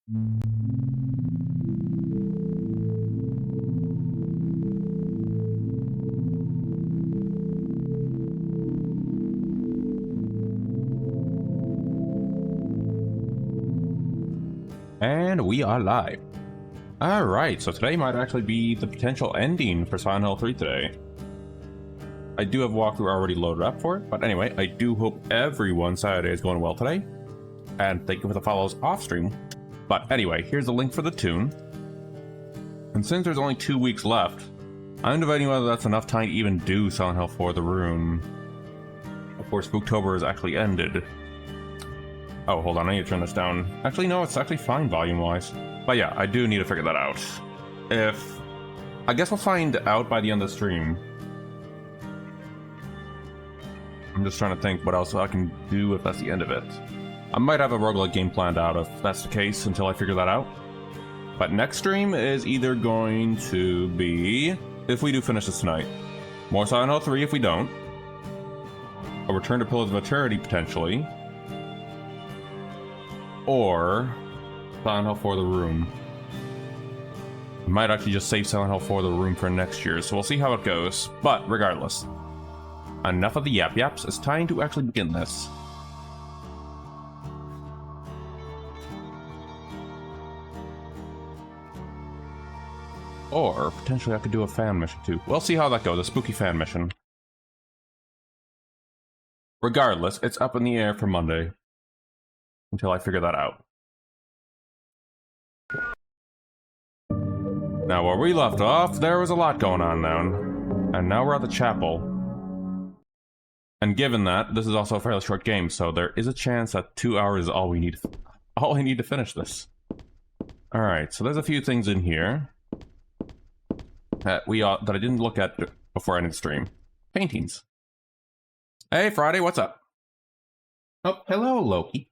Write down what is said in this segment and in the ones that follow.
And we are live. Alright, so today might actually be the potential ending for Silent Hill 3 today. I do have a walkthrough already loaded up for it, but anyway, I do hope everyone's Saturday is going well today. And thank you for the follows off stream. But anyway, here's the link for the tune. And since there's only 2 weeks left, I'm debating whether that's enough time to even do Silent Hill 4 The Room before Spooktober has actually ended. Oh, hold on, I need to turn this down. Actually, no, it's actually fine volume-wise. But yeah, I do need to figure that out. I guess we'll find out by the end of the stream. I'm just trying to think what else I can do if that's the end of it. I might have a roguelike game planned out if that's the case until I figure that out. But next stream is either going to be, if we do finish this tonight, more Silent Hill 3 if we don't, a Return to Pillars of Eternity potentially, or Silent Hill 4 The Room. I might actually just save Silent Hill 4 The Room for next year, so we'll see how it goes. But regardless, enough of the yap yaps, it's time to actually begin this. Or potentially I could do a fan mission too. We'll see how that goes, a spooky fan mission. Regardless, it's up in the air for Monday until I figure that out. Now, where we left off, there was a lot going on now. And now we're at the chapel. And given that, this is also a fairly short game, so there is a chance that 2 hours is all I need to finish this. Alright, so there's a few things in here that I didn't look at before I ended the stream. Paintings. Hey, Friday, what's up? Oh, hello, Loki.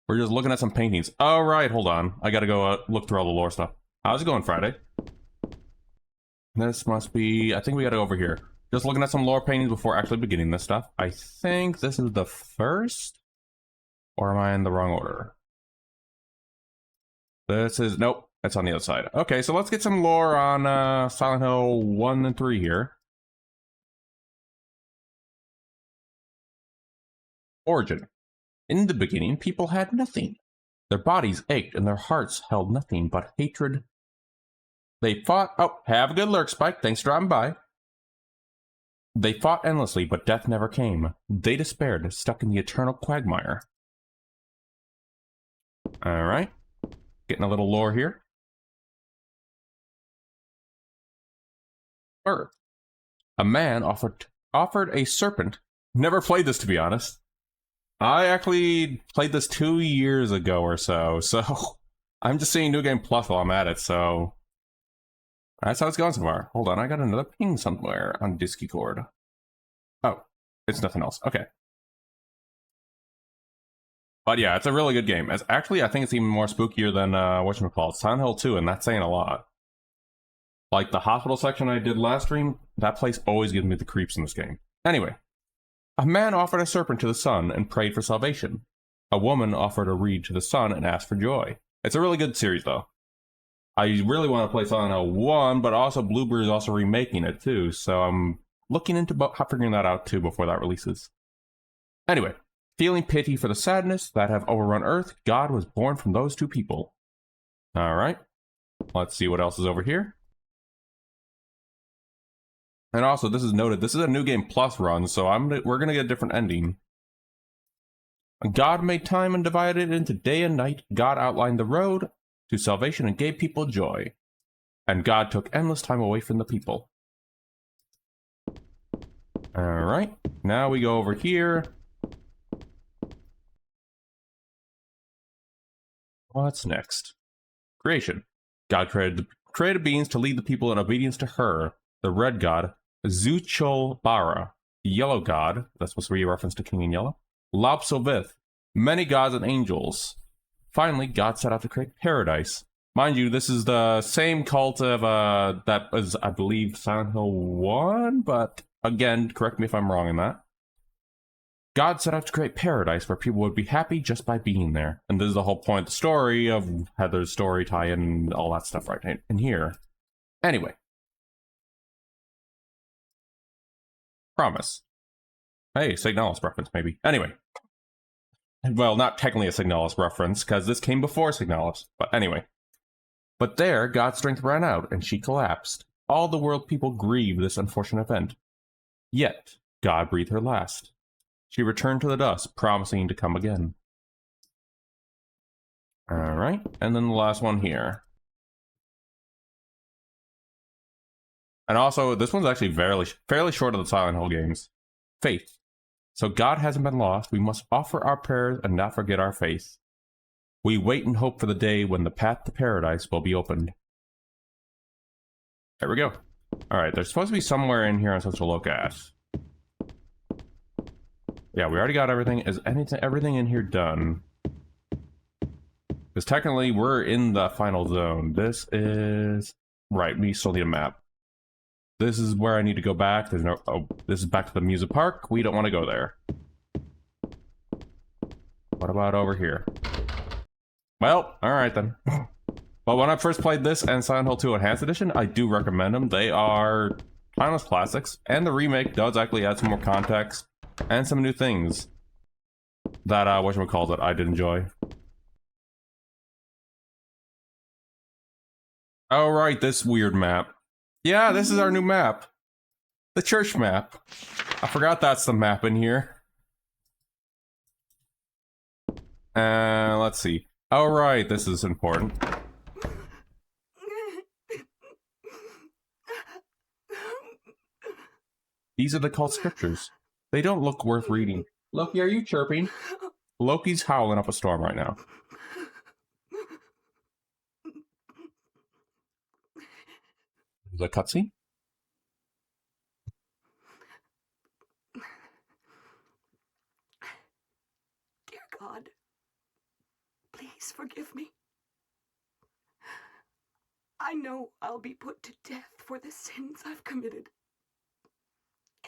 We're just looking at some paintings. All right, hold on. I gotta go look through all the lore stuff. How's it going, Friday? This must be... I think we gotta go over here. Just looking at some lore paintings before actually beginning this stuff. I think this is the first? Or am I in the wrong order? This is... Nope, it's on the other side. Okay, so let's get some lore on Silent Hill 1 and 3 here. Origin. In the beginning, people had nothing. Their bodies ached and their hearts held nothing but hatred. They fought... Oh, have a good lurk, Spike. Thanks for dropping by. They fought endlessly, but death never came. They despaired, stuck in the eternal quagmire. Alright. Getting a little lore here. Earth. A man offered a serpent. Never played this, to be honest. I actually played this 2 years ago or so I'm just seeing New Game Plus while I'm at it, so that's how it's going so far. Hold on, I got another ping somewhere on Discord. Oh, it's nothing else. Okay. But yeah, it's a really good game. Actually, I think it's even more spookier than, whatchamacallit, Silent Hill 2, and that's saying a lot. Like, the hospital section I did last stream, that place always gives me the creeps in this game. Anyway. A man offered a serpent to the sun and prayed for salvation. A woman offered a reed to the sun and asked for joy. It's a really good series, though. I really want to play Silent Hill 1, but also Bloober is also remaking it, too, so I'm looking into figuring that out, too, before that releases. Anyway, feeling pity for the sadness that have overrun Earth, God was born from those two people. Alright, let's see what else is over here. And also, this is noted, this is a New Game Plus run, so we're gonna get a different ending. God made time and divided it into day and night. God outlined the road to salvation and gave people joy. And God took endless time away from the people. Alright, now we go over here. What's next? Creation. God created beings to lead the people in obedience to her, the red god, Zucholbara, the yellow god, that's supposed to be a reference to King in Yellow, Lobsovith, many gods and angels. Finally, God set out to create paradise. Mind you, this is the same cult of, that was, I believe, Silent Hill 1, but again, correct me if I'm wrong in that. God set out to create paradise where people would be happy just by being there. And this is the whole point of the story of Heather's story tie-in and all that stuff right in here. Anyway. Promise. Hey, Signalis reference, maybe. Anyway. Well, not technically a Signalis reference, because this came before Signalis. But anyway. But there, God's strength ran out, and she collapsed. All the world people grieve this unfortunate event. Yet, God breathed her last. She returned to the dust, promising to come again. Alright, and then the last one here. And also, this one's actually fairly short of the Silent Hill games. Faith. So God hasn't been lost. We must offer our prayers and not forget our faith. We wait and hope for the day when the path to paradise will be opened. There we go. Alright, there's supposed to be somewhere in here I'm supposed to look at. Yeah, we already got everything. Is everything in here done? Because technically, we're in the final zone. This is... Right, we still need a map. This is where I need to go back. There's no... Oh, this is back to the music park. We don't want to go there. What about over here? Well, alright then. But when I first played this and Silent Hill 2 Enhanced Edition, I do recommend them. They are timeless classics, and the remake does actually add some more context and some new things that, whatchamacallit, I did enjoy. Oh right, this weird map. Yeah, this is our new map. The church map. I forgot that's the map in here. Let's see. Oh right, this is important. These are the cult scriptures. They don't look worth reading. Loki, are you chirping? Loki's howling up a storm right now. The cutscene? Dear God, please forgive me. I know I'll be put to death for the sins I've committed.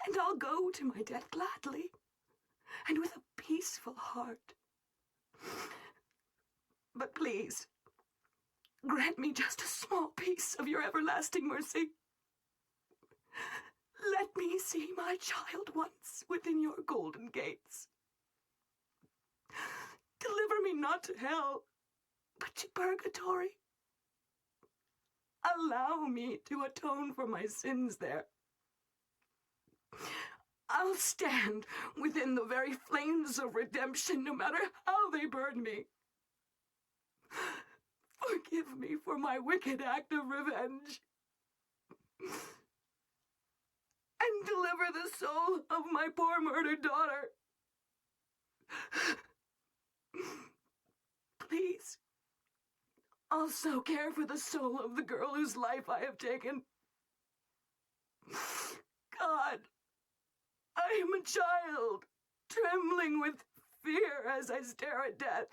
And I'll go to my death gladly, and with a peaceful heart. But please, grant me just a small piece of your everlasting mercy. Let me see my child once within your golden gates. Deliver me not to hell, but to purgatory. Allow me to atone for my sins there. I'll stand within the very flames of redemption, no matter how they burn me. Forgive me for my wicked act of revenge. And deliver the soul of my poor murdered daughter. Please, also care for the soul of the girl whose life I have taken. God, I am a child, trembling with fear as I stare at death.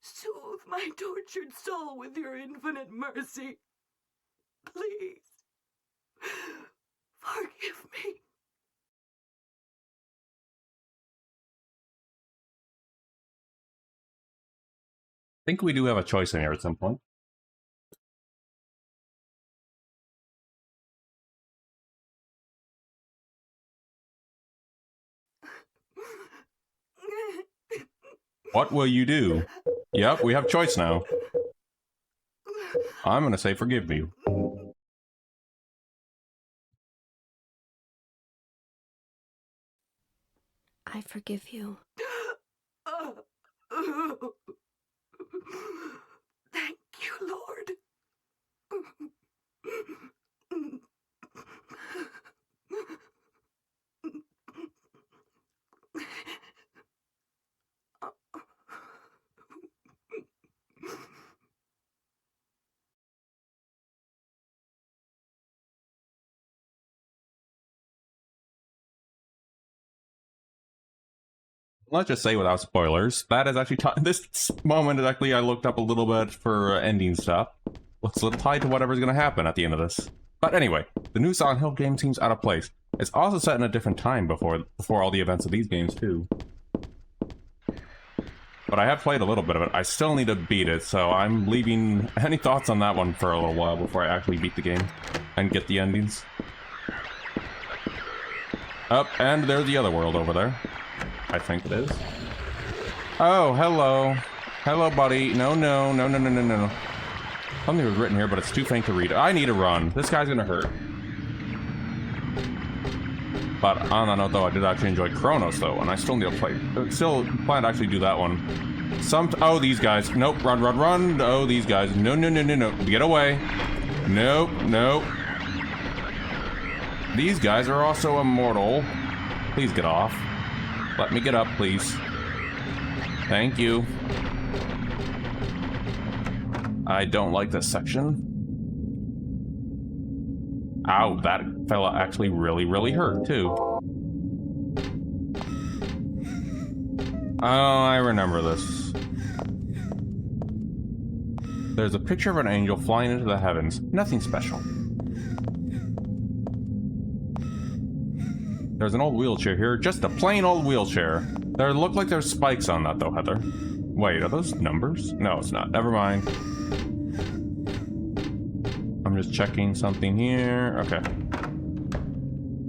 Soothe my tortured soul with your infinite mercy. Please, forgive me. I think we do have a choice in here at some point. What will you do? Yep, we have choice now. I'm gonna say forgive me. I forgive you. Thank you, Lord. Let's just say without spoilers, that is actually this moment is actually I looked up a little bit for ending stuff. It's tied to whatever's gonna happen at the end of this. But anyway, the new Silent Hill game seems out of place. It's also set in a different time before all the events of these games too. But I have played a little bit of it. I still need to beat it, so I'm leaving any thoughts on that one for a little while before I actually beat the game and get the endings. Oh, and there's the other world over there. I think it is. Oh, hello. Hello, buddy. No. Something was written here, but it's too faint to read. I need to run. This guy's gonna hurt. But on that note, though, I did actually enjoy Chronos, though, and I still need to play. Still plan to actually do that one. Oh, these guys. Nope. Run. Oh, these guys. No. Get away. Nope. These guys are also immortal. Please get off. Let me get up, please. Thank you. I don't like this section. Ow, that fella actually really hurt, too. Oh, I remember this. There's a picture of an angel flying into the heavens. Nothing special. There's an old wheelchair here. Just a plain old wheelchair. There look like there's spikes on that, though, Heather. Wait, are those numbers? No, it's not. Never mind. I'm just checking something here. Okay.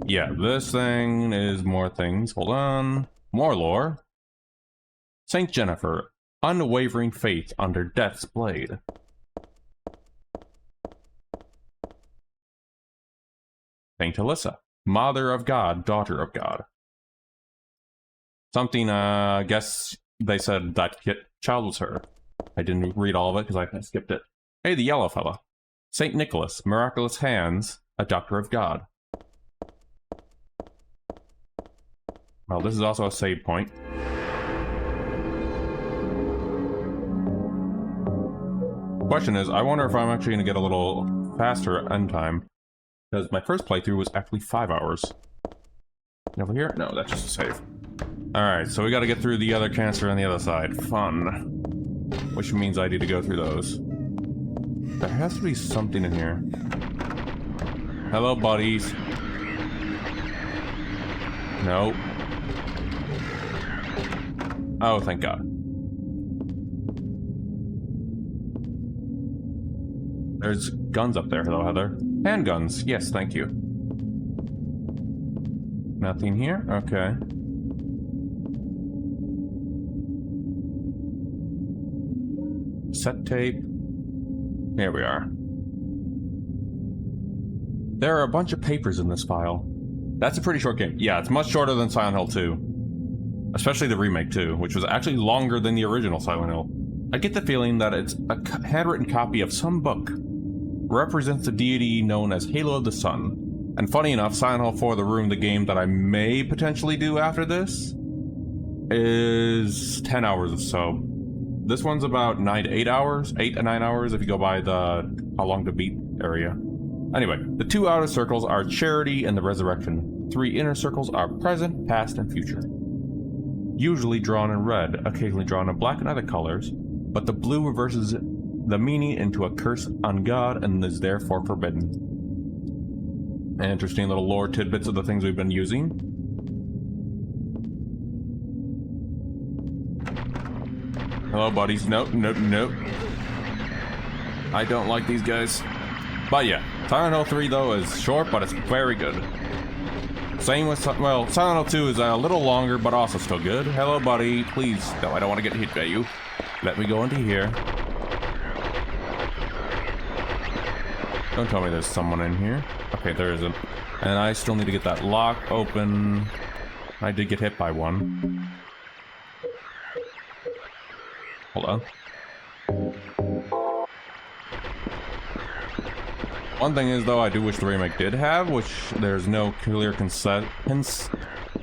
Yeah, this thing is more things. Hold on. More lore. Saint Jennifer. Unwavering faith under death's blade. Saint Alyssa. Mother of God, daughter of God. Something, I guess they said that child was her. I didn't read all of it because I skipped it. Hey, the yellow fella. Saint Nicholas, miraculous hands, a doctor of God. Well, this is also a save point. Question is, I wonder if I'm actually going to get a little faster end time. Because my first playthrough was actually 5 hours. Over here? No, that's just a save. Alright, so we gotta get through the other canister on the other side. Fun. Which means I need to go through those. There has to be something in here. Hello, buddies. No. Oh, thank God. There's guns up there, hello, Heather. Handguns, yes, thank you. Nothing here? Okay. Set tape. Here we are. There are a bunch of papers in this file. That's a pretty short game. Yeah, it's much shorter than Silent Hill 2. Especially the remake, too, which was actually longer than the original Silent Hill. I get the feeling that it's a handwritten copy of some book. Represents the deity known as Halo of the Sun. And funny enough, Silent Hill 4 The Room, the game that I may potentially do after this, is 10 hours or so. This one's about 9 to 8 hours, 8 to 9 hours if you go by the how long to beat area. Anyway, the 2 outer circles are charity and the resurrection. 3 inner circles are present, past, and future. Usually drawn in red, occasionally drawn in black and other colors, but the blue reverses the meaning into a curse on God and is therefore forbidden. Interesting little lore tidbits of the things we've been using. Hello, buddies. Nope. I don't like these guys. But yeah, Silent Hill 3, though, is short, but it's very good. Same with, well, Silent Hill 2 is a little longer, but also still good. Hello, buddy. Please. No, I don't want to get hit by you. Let me go into here. Don't tell me there's someone in here. Okay, there isn't. And I still need to get that lock open. I did get hit by one. Hold on. One thing is, though, I do wish the remake did have, which there's no clear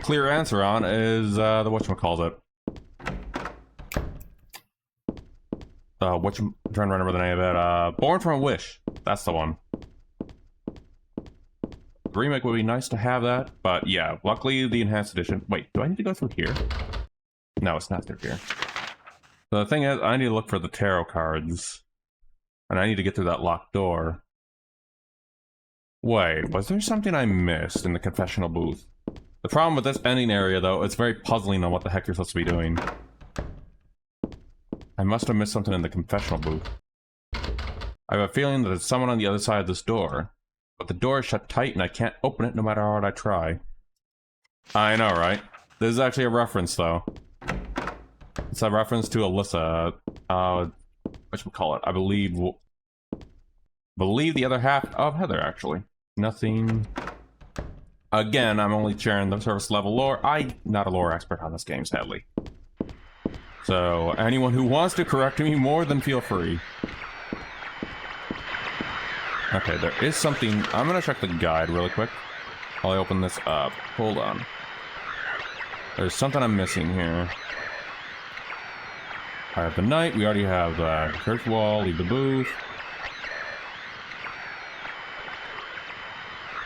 clear answer on, is the whatchamacallit. I'm trying to remember the name of it. Born from a Wish. That's the one. The remake would be nice to have that, but yeah, luckily the enhanced edition. Wait, do I need to go through here? No, it's not through here. So the thing is, I need to look for the tarot cards, and I need to get through that locked door. Wait, was there something I missed in the confessional booth? The problem with this ending area, though, it's very puzzling on what the heck you're supposed to be doing. I must have missed something in the confessional booth. I have a feeling that there's someone on the other side of this door. But the door is shut tight and I can't open it no matter how hard I try. I know, right? This is actually a reference, though. It's a reference to Alyssa. Whatchamacallit? I believe the other half of Heather, actually. Nothing. Again, I'm only sharing the surface level lore. I'm not a lore expert on this game, sadly. So, anyone who wants to correct me, more than feel free. Okay, there is something. I'm gonna check the guide really quick while I open this up. Hold on. There's something I'm missing here. I have the knight. We already have the church wall. Leave the booth.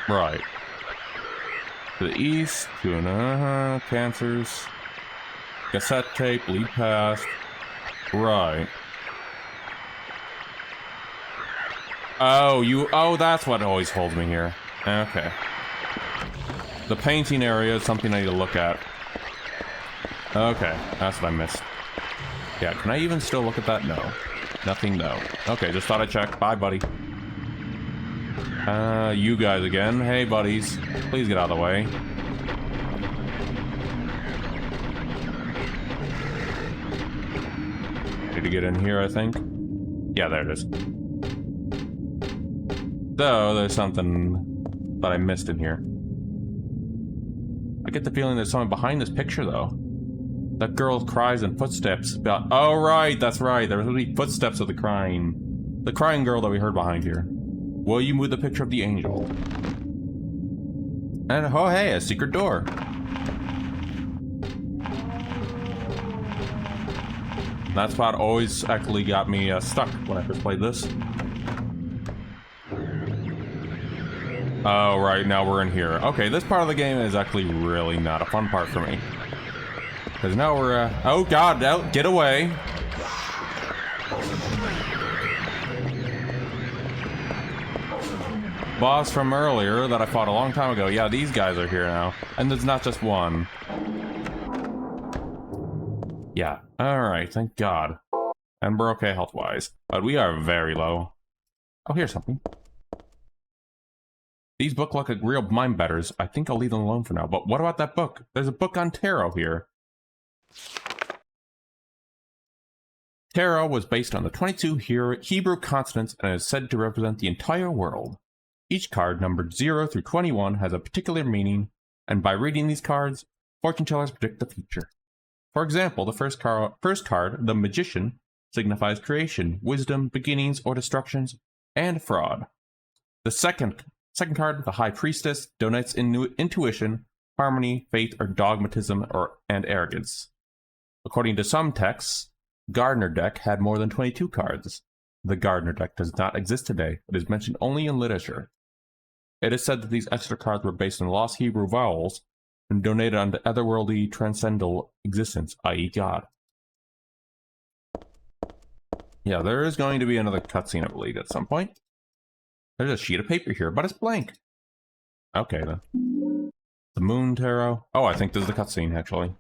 Right. To the east. Cancers. Cassette tape. Lead past. Right. Oh, that's what always holds me here. Okay. The painting area is something I need to look at. Okay, that's what I missed. Yeah, can I even still look at that? No. Nothing, no. Okay, just thought I'd check. Bye, buddy. You guys again. Hey, buddies. Please get out of the way. Need to get in here, I think. Yeah, there it is. So, there's something that I missed in here. I get the feeling there's someone behind this picture, though. That girl's cries and footsteps. Oh, right, that's right. There was going to be footsteps of the crying girl that we heard behind here. Will you move the picture of the angel? And, oh, hey, a secret door. That spot always actually got me stuck when I first played this. Oh, right, now we're in here. Okay, this part of the game is actually really not a fun part for me. Because now we're, oh god, out, get away. Boss from earlier that I fought a long time ago. Yeah, these guys are here now. And there's not just one. Yeah, alright, thank god. And we're okay health-wise. But we are very low. Oh, here's something. These books look like real mind betters. I think I'll leave them alone for now. But what about that book? There's a book on tarot here. Tarot was based on the 22 Hebrew consonants and is said to represent the entire world. Each card, numbered 0 through 21, has a particular meaning, and by reading these cards, fortune tellers predict the future. For example, the first card, the Magician, signifies creation, wisdom, beginnings or destructions, and fraud. The second card, the High Priestess, denotes intuition, harmony, faith, or dogmatism and arrogance. According to some texts, Gardner deck had more than 22 cards. The Gardner deck does not exist today, but is mentioned only in literature. It is said that these extra cards were based on lost Hebrew vowels and donated unto otherworldly transcendental existence, i.e. God. Yeah, there is going to be another cutscene, I believe, at some point. There's a sheet of paper here, but it's blank. Okay, then. The Moon Tarot. Oh, I think this is the cutscene, actually.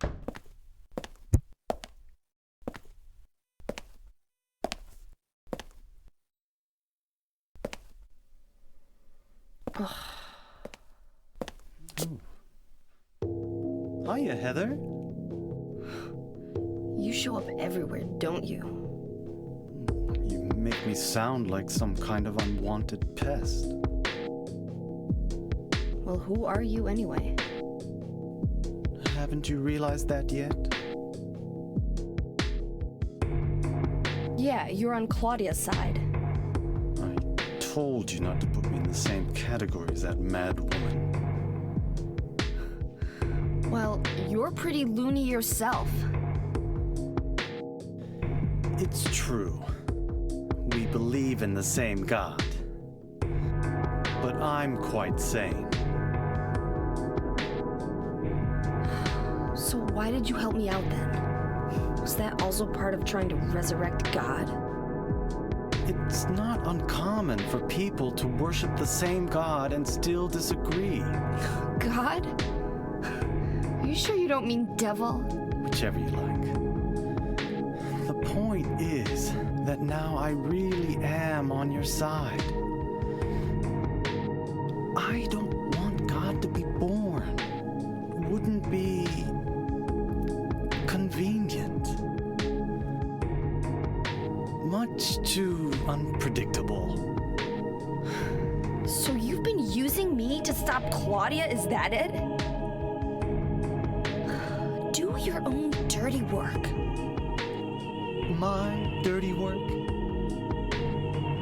Hiya, Heather. You show up everywhere, don't you? You make me sound like some kind of unwanted pest. Well, who are you anyway? Haven't you realized that yet? Yeah, you're on Claudia's side. I told you not to put me in the same category as that mad woman. Well, you're pretty loony yourself. It's true. We believe in the same God. But I'm quite sane. So why did you help me out then? Was that also part of trying to resurrect God? It's not uncommon for people to worship the same God and still disagree. God? Are you sure you don't mean devil? Whichever you like. The point is that now I really am on your side. I don't want God to be born. Wouldn't be convenient. Much too unpredictable. So you've been using me to stop Claudia, is that it? Do your own dirty work. My dirty work?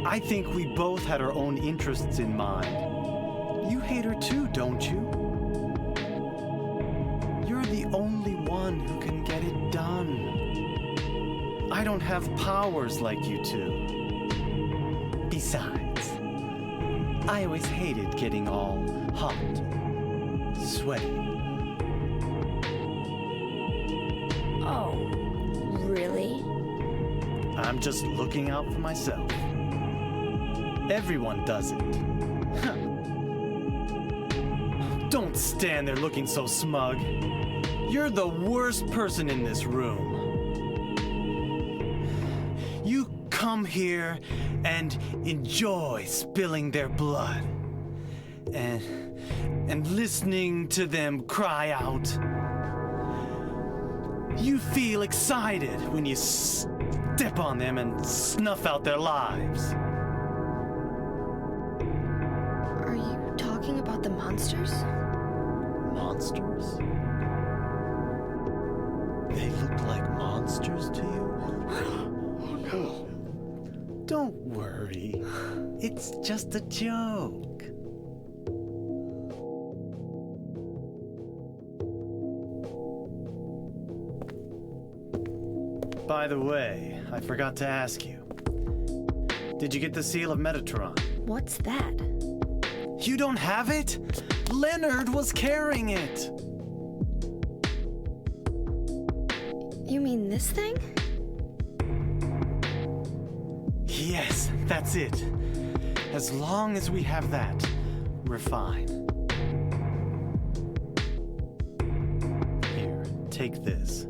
I think we both had our own interests in mind. You hate her too, don't you? You're the only one who can get it done. I don't have powers like you two. Besides, I always hated getting all hot, sweaty. Oh, really? I'm just looking out for myself. Everyone does it. Huh. Don't stand there looking so smug. You're the worst person in this room. You come here and enjoy spilling their blood. And listening to them cry out. You feel excited when you step on them and snuff out their lives. Are you talking about the monsters? Monsters? They look like monsters to you? Oh no. Don't worry. It's just a joke. By the way, I forgot to ask you. Did you get the Seal of Metatron? What's that? You don't have it? Leonard was carrying it. You mean this thing? Yes, that's it. As long as we have that, we're fine. Here, take this.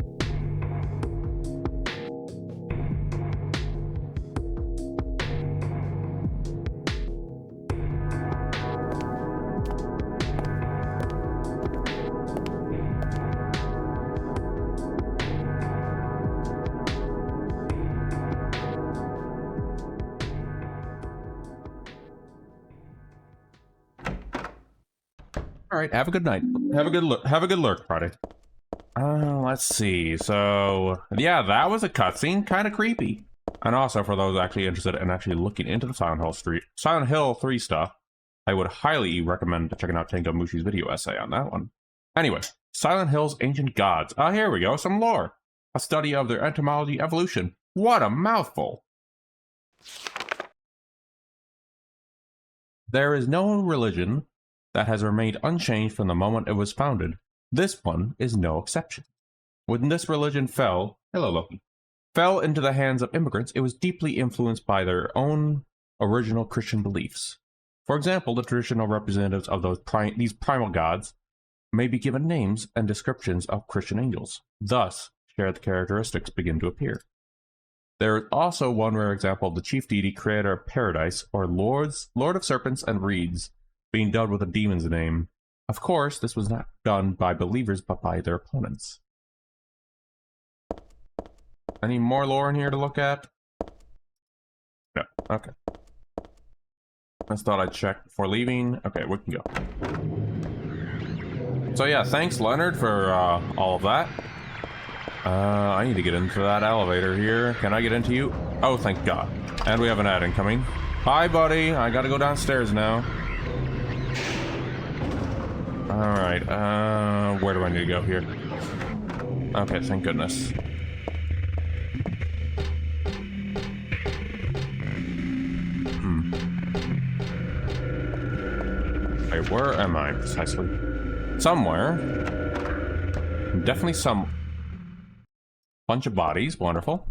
All right, have a good night. Have a good look. Have a good lurk, Friday. Let's see. So, yeah, that was a cutscene, kind of creepy. And also, for those actually interested in actually looking into the Silent Hill 3 stuff, I would highly recommend checking out Tango Mushi's video essay on that one. Anyway, Silent Hill's ancient gods. Ah, here we go. Some lore. A study of their etymology, evolution. What a mouthful. There is no religion that has remained unchanged from the moment it was founded. This one is no exception. When this religion fell into the hands of immigrants, it was deeply influenced by their own original Christian beliefs. For example, the traditional representatives of these primal gods may be given names and descriptions of Christian angels. Thus, shared characteristics begin to appear. There is also one rare example of the chief deity, creator of paradise, or Lord of serpents and reeds, being dubbed with a demon's name. Of course, this was not done by believers, but by their opponents. Any more lore in here to look at? No. Okay. Just thought I'd check before leaving. Okay, we can go. So yeah, thanks Leonard for all of that. I need to get into that elevator here. Can I get into you? Oh, thank God. And we have an ad incoming. Hi, buddy. I gotta go downstairs now. Alright, where do I need to go here? Okay, thank goodness. Wait, where am I precisely? Somewhere. Definitely some bunch of bodies, wonderful.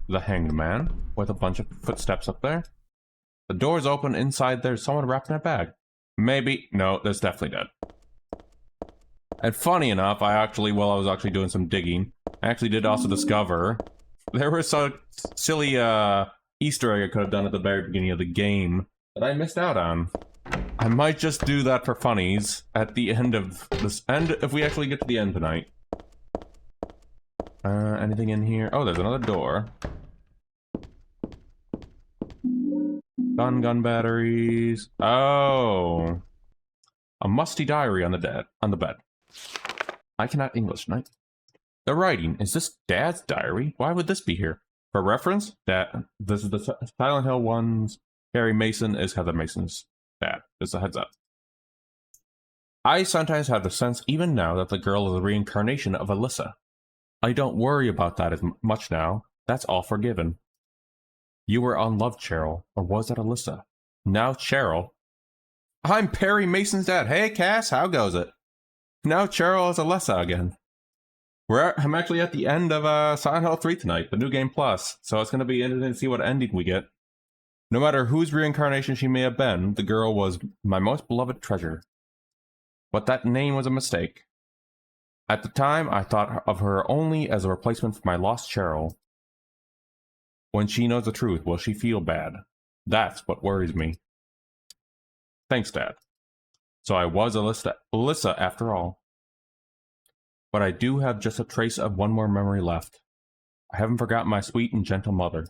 the Hanged Man, with a bunch of footsteps up there. The door's open. Inside there's someone wrapped in a bag. Maybe. No, that's definitely dead. And funny enough, while I was actually doing some digging, I actually did also discover there was a silly Easter egg I could have done at the very beginning of the game that I missed out on. I might just do that for funnies at the end of this end, if we actually get to the end tonight. Anything in here? Oh, there's another door. Gun batteries. Oh. A musty diary on the bed. I cannot English tonight. The writing. Is this Dad's diary? Why would this be here? For reference, this is the Silent Hill 1's Harry Mason is Heather Mason's dad. Just a heads up. I sometimes have the sense, even now, that the girl is a reincarnation of Alyssa. I don't worry about that as much now. That's all forgiven. You were unloved, Cheryl, or was that Alyssa? Now Cheryl. I'm Perry Mason's dad. Hey, Cass, how goes it? Now Cheryl is Alyssa again. I'm actually at the end of Silent Hill 3 tonight, the new game plus, so it's going to be interesting to see what ending we get. No matter whose reincarnation she may have been, the girl was my most beloved treasure. But that name was a mistake. At the time, I thought of her only as a replacement for my lost Cheryl. When she knows the truth, will she feel bad? That's what worries me. Thanks, Dad. So I was Alyssa after all. But I do have just a trace of one more memory left. I haven't forgotten my sweet and gentle mother.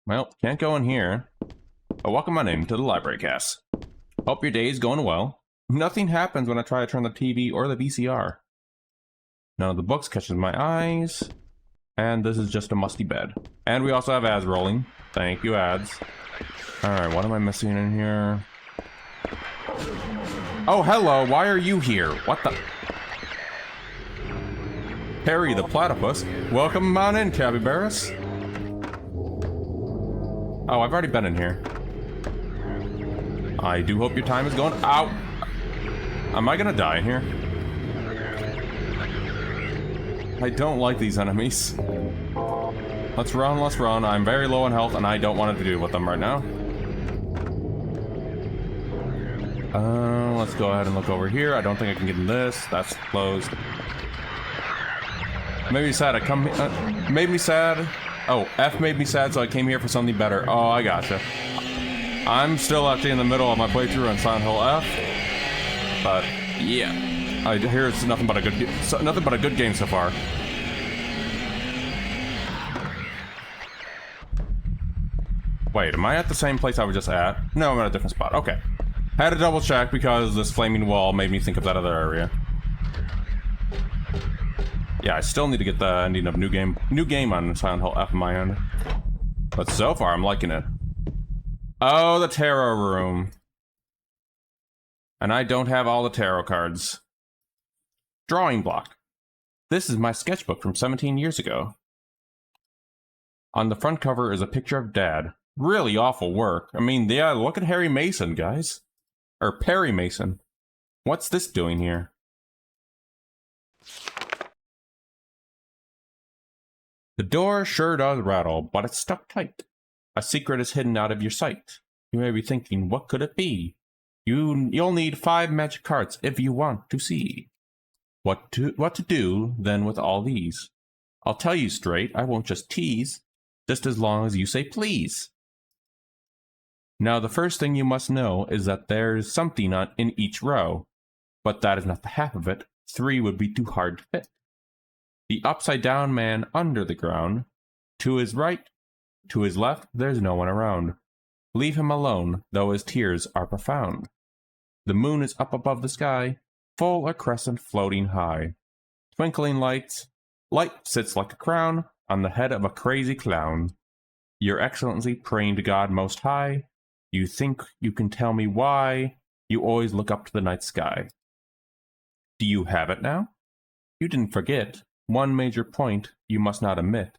Well, can't go in here. But welcome on in to the library, Cass. Hope your day's going well. Nothing happens when I try to turn the TV or the VCR. None of the books catches my eyes. And this is just a musty bed. And we also have ads rolling. Thank you, ads. Alright, what am I missing in here? Oh, hello, why are you here? What the? Harry the Platypus. Welcome on in, Capybaras. Oh, I've already been in here. I do hope your time is going. Ow! Am I gonna die in here? I don't like these enemies. Let's run, let's run. I'm very low on health and I don't want to deal with them right now. Let's go ahead and look over here. I don't think I can get in this. That's closed. Made me sad. Made me sad. Oh, F made me sad, so I came here for something better. Oh, I gotcha. I'm still actually in the middle of my playthrough on Silent Hill F. But yeah, I hear it's nothing but a good game so far. Wait, am I at the same place I was just at? No, I'm at a different spot. Okay. Had to double check because this flaming wall made me think of that other area. Yeah, I still need to get the ending of new game on Silent Hill F in my end. But so far, I'm liking it. Oh, the tarot room. And I don't have all the tarot cards. Drawing block. This is my sketchbook from 17 years ago. On the front cover is a picture of Dad. Really awful work. I mean, yeah, look at Harry Mason, guys. Or Perry Mason. What's this doing here? The door sure does rattle, but it's stuck tight. A secret is hidden out of your sight. You may be thinking, what could it be? You'll need 5 magic cards if you want to see. What to do, then, with all these? I'll tell you straight, I won't just tease, just as long as you say please. Now, the first thing you must know is that there's something in each row, but that is not the half of it. 3 would be too hard to fit. The upside-down man under the ground. To his right, to his left, there's no one around. Leave him alone, though his tears are profound. The moon is up above the sky, full a crescent floating high. Twinkling light sits like a crown on the head of a crazy clown. Your Excellency, praying to God Most High, you think you can tell me why you always look up to the night sky. Do you have it now? You didn't forget one major point you must not omit.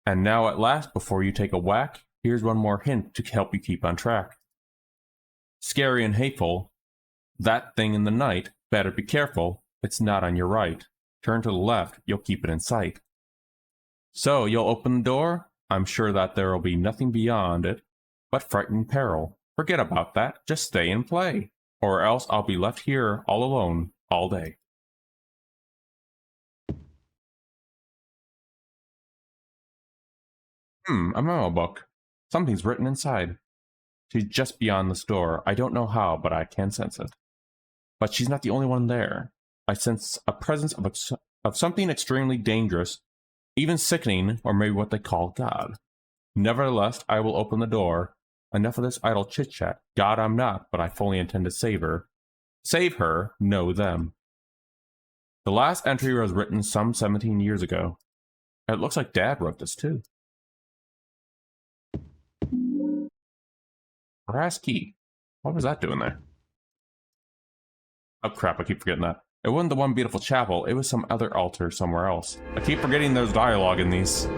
And now at last, before you take a whack, here's one more hint to help you keep on track. Scary and hateful, that thing in the night, better be careful, it's not on your right. Turn to the left, you'll keep it in sight. So, you'll open the door? I'm sure that there will be nothing beyond it but frightening peril. Forget about that, just stay and play. Or else I'll be left here all alone all day. A memo book. Something's written inside. She's just beyond this door. I don't know how, but I can sense it. But she's not the only one there. I sense a presence of something extremely dangerous, even sickening, or maybe what they call God. Nevertheless, I will open the door. Enough of this idle chit-chat. God I'm not, but I fully intend to save her. Save her, no them. The last entry was written some 17 years ago. It looks like Dad wrote this too. Brass key. What was that doing there? Oh crap, I keep forgetting that. It wasn't the one beautiful chapel, it was some other altar somewhere else. I keep forgetting there's dialogue in these.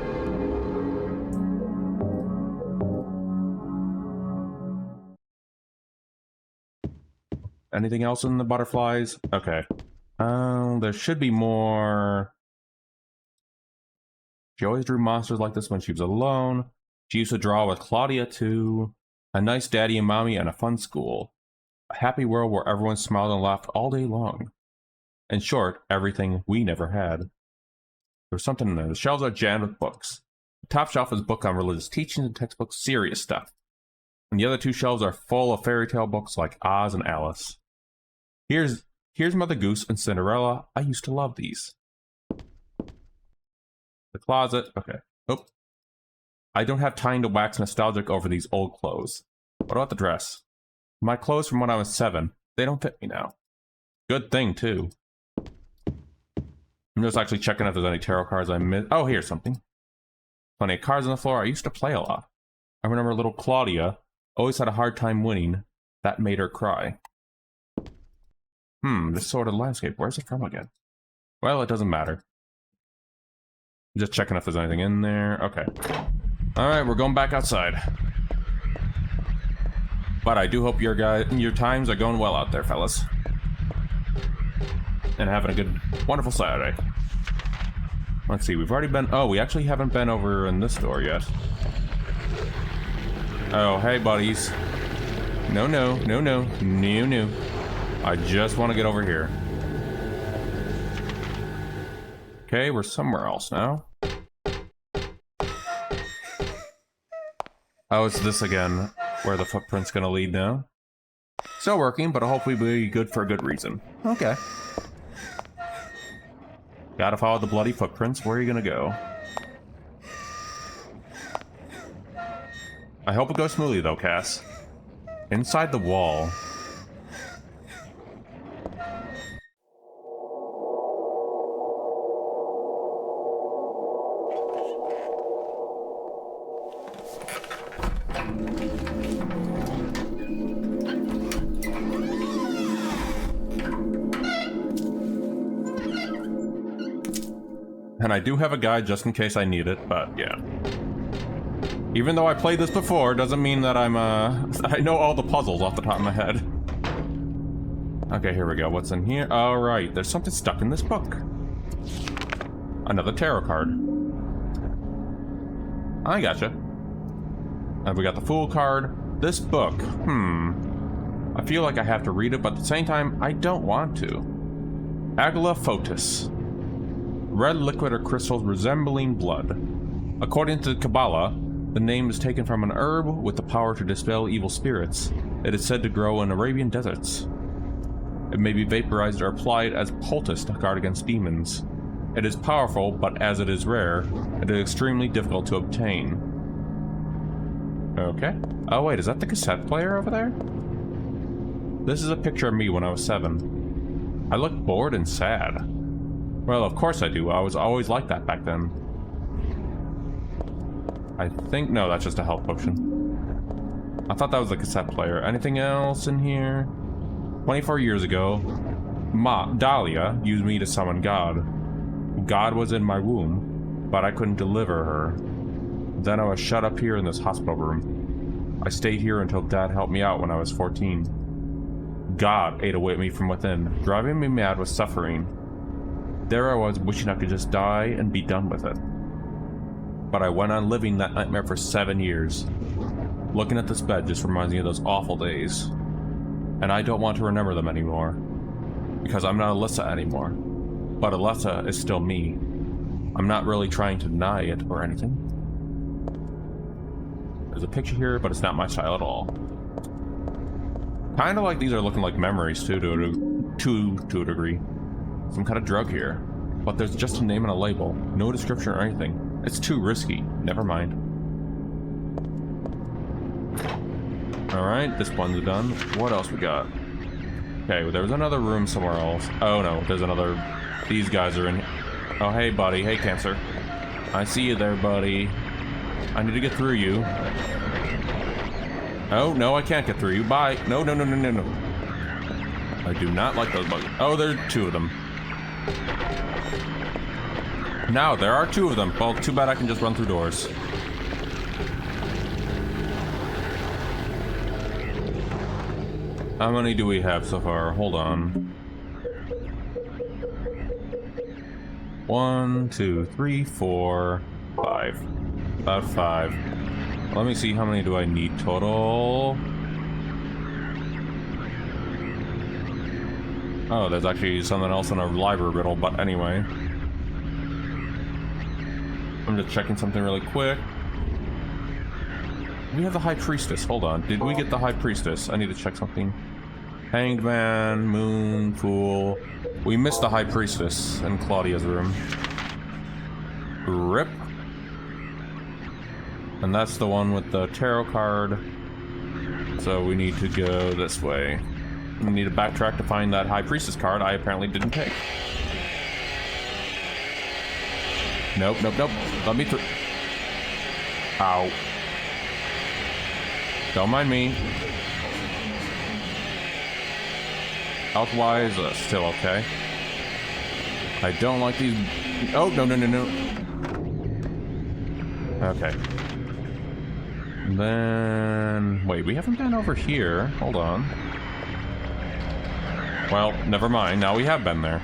Anything else in the butterflies? Okay. There should be more. She always drew monsters like this when she was alone. She used to draw with Claudia too. A nice daddy and mommy and a fun school. A happy world where everyone smiled and laughed all day long. In short, everything we never had. There was something in there. The shelves are jammed with books. The top shelf is book on religious teachings and textbooks, serious stuff. And the other two shelves are full of fairy tale books like Oz and Alice. Here's Mother Goose and Cinderella. I used to love these. The closet. Okay. Oh. I don't have time to wax nostalgic over these old clothes. What about the dress? My clothes from when I was 7. They don't fit me now. Good thing, too. I'm just actually checking if there's any tarot cards I missed. Oh, here's something. Plenty of cards on the floor. I used to play a lot. I remember little Claudia always had a hard time winning. That made her cry. This sort of landscape. Where's it from again? Well, it doesn't matter. I'm just checking if there's anything in there. Okay. Alright, we're going back outside. But I do hope your times are going well out there, fellas. And having a good, wonderful Saturday. Let's see, we've already been... Oh, we actually haven't been over in this door yet. Oh, hey, buddies. No. I just want to get over here. Okay, we're somewhere else now. Oh, it's this again, where the footprint's gonna lead now. Still working, but hopefully be good for a good reason. Okay. Gotta follow the bloody footprints. Where are you gonna go? I hope it goes smoothly though, Cass. Inside the wall. And I do have a guide just in case I need it, but yeah. Even though I played this before, doesn't mean that I know all the puzzles off the top of my head. Okay, here we go. What's in here? Alright, there's something stuck in this book. Another tarot card. I gotcha. And we got the Fool card. This book, I feel like I have to read it, but at the same time, I don't want to. Agla Fotis. Red liquid or crystals resembling blood. According to the Kabbalah, the name is taken from an herb with the power to dispel evil spirits. It is said to grow in Arabian deserts. It may be vaporized or applied as poultice to guard against demons. It is powerful, but as it is rare, it is extremely difficult to obtain. Okay. Oh wait, is that the cassette player over there? This is a picture of me when I was 7. I look bored and sad. Well, of course I do. I was always like that back then. I think... No, that's just a health potion. I thought that was the cassette player. Anything else in here? 24 years ago, Dahlia used me to summon God. God was in my womb, but I couldn't deliver her. Then I was shut up here in this hospital room. I stayed here until Dad helped me out when I was 14. God ate away at me from within, driving me mad with suffering. There I was, wishing I could just die and be done with it. But I went on living that nightmare for 7 years. Looking at this bed just reminds me of those awful days. And I don't want to remember them anymore. Because I'm not Alyssa anymore. But Alyssa is still me. I'm not really trying to deny it or anything. There's a picture here, but it's not my style at all. Kind of like these are looking like memories too, to a degree. Some kind of drug here. But there's just a name and a label. No description or anything. It's too risky. Never mind. Alright, this one's done. What else we got? Okay, there was another room somewhere else. Oh no, there's another... These guys are in... Oh, hey buddy. Hey, Cancer. I see you there, buddy. I need to get through you. Oh, no, I can't get through you. Bye. No, no, no, no, no, no. I do not like those bugs. Oh, there are 2 of them. Now, there are 2 of them. Well, too bad I can just run through doors. How many do we have so far? Hold on. 1, 2, 3, 4, 5. About 5. Let me see how many do I need total. Oh, there's actually something else in a library riddle, but anyway. I'm just checking something really quick. We have the High Priestess. Hold on. Did we get the High Priestess? I need to check something. Hanged Man, Moon, Fool. We missed the High Priestess in Claudia's room. RIP. And that's the one with the tarot card. So we need to go this way. We need to backtrack to find that High Priestess card I apparently didn't take. Nope, nope, nope. Let me through. Ow. Don't mind me. Health-wise, still okay. I don't like these... Oh, no, no, no, no. Okay. And then... Wait, we haven't been over here. Hold on. Well, never mind. Now we have been there.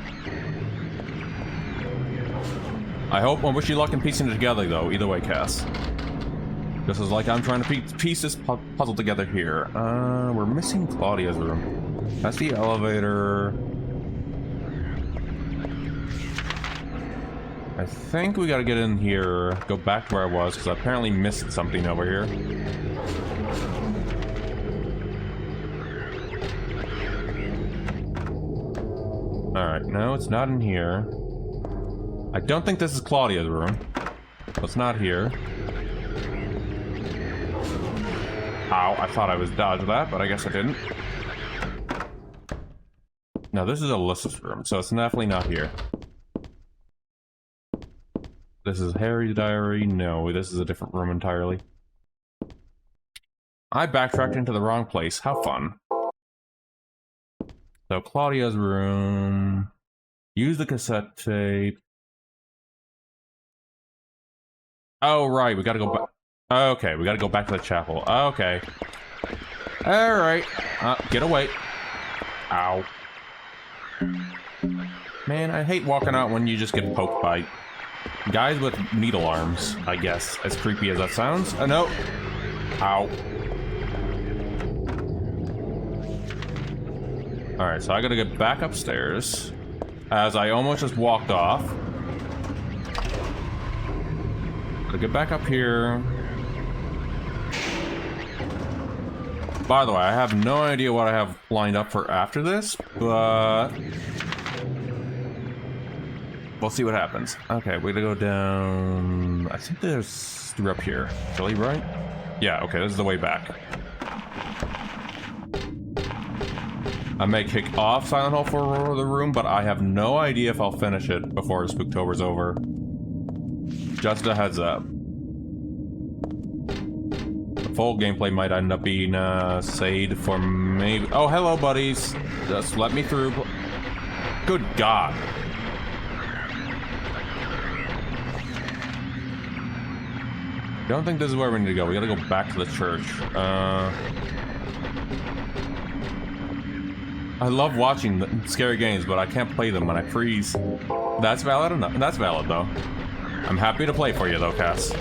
I hope I wish you luck in piecing it together, though. Either way, Cass. This is like I'm trying to piece this puzzle together here. We're missing Claudia's room. That's the elevator. I think we gotta get in here, go back to where I was, because I apparently missed something over here. Alright, no, it's not in here. I don't think this is Claudia's room. So it's not here. Ow, I thought I was dodged that, but I guess I didn't. No, this is Alyssa's room, so it's definitely not here. This is Harry's diary. No, this is a different room entirely. I backtracked into the wrong place. How fun. So, Claudia's room. Use the cassette tape. Oh, right, we gotta go back. Okay, we gotta go back to the chapel. Okay. Alright. Get away. Ow. Man, I hate walking out when you just get poked by guys with needle arms, I guess. As creepy as that sounds. No. Ow. Alright, so I gotta get back upstairs. As I almost just walked off. Gotta get back up here. By the way, I have no idea what I have lined up for after this, but we'll see what happens. Okay, we're gonna go down. I think there's through up here. Really, right? Yeah, okay, this is the way back. I may kick off Silent Hill for the room, but I have no idea if I'll finish it before Spooktober's over. Just a heads up. Full gameplay might end up being saved for maybe. Oh, hello, buddies. Just let me through. Good God. Don't think this is where we need to go. We gotta go back to the church. I love watching the scary games, but I can't play them when I freeze. That's valid enough. That's valid, though. I'm happy to play for you, though, Cass.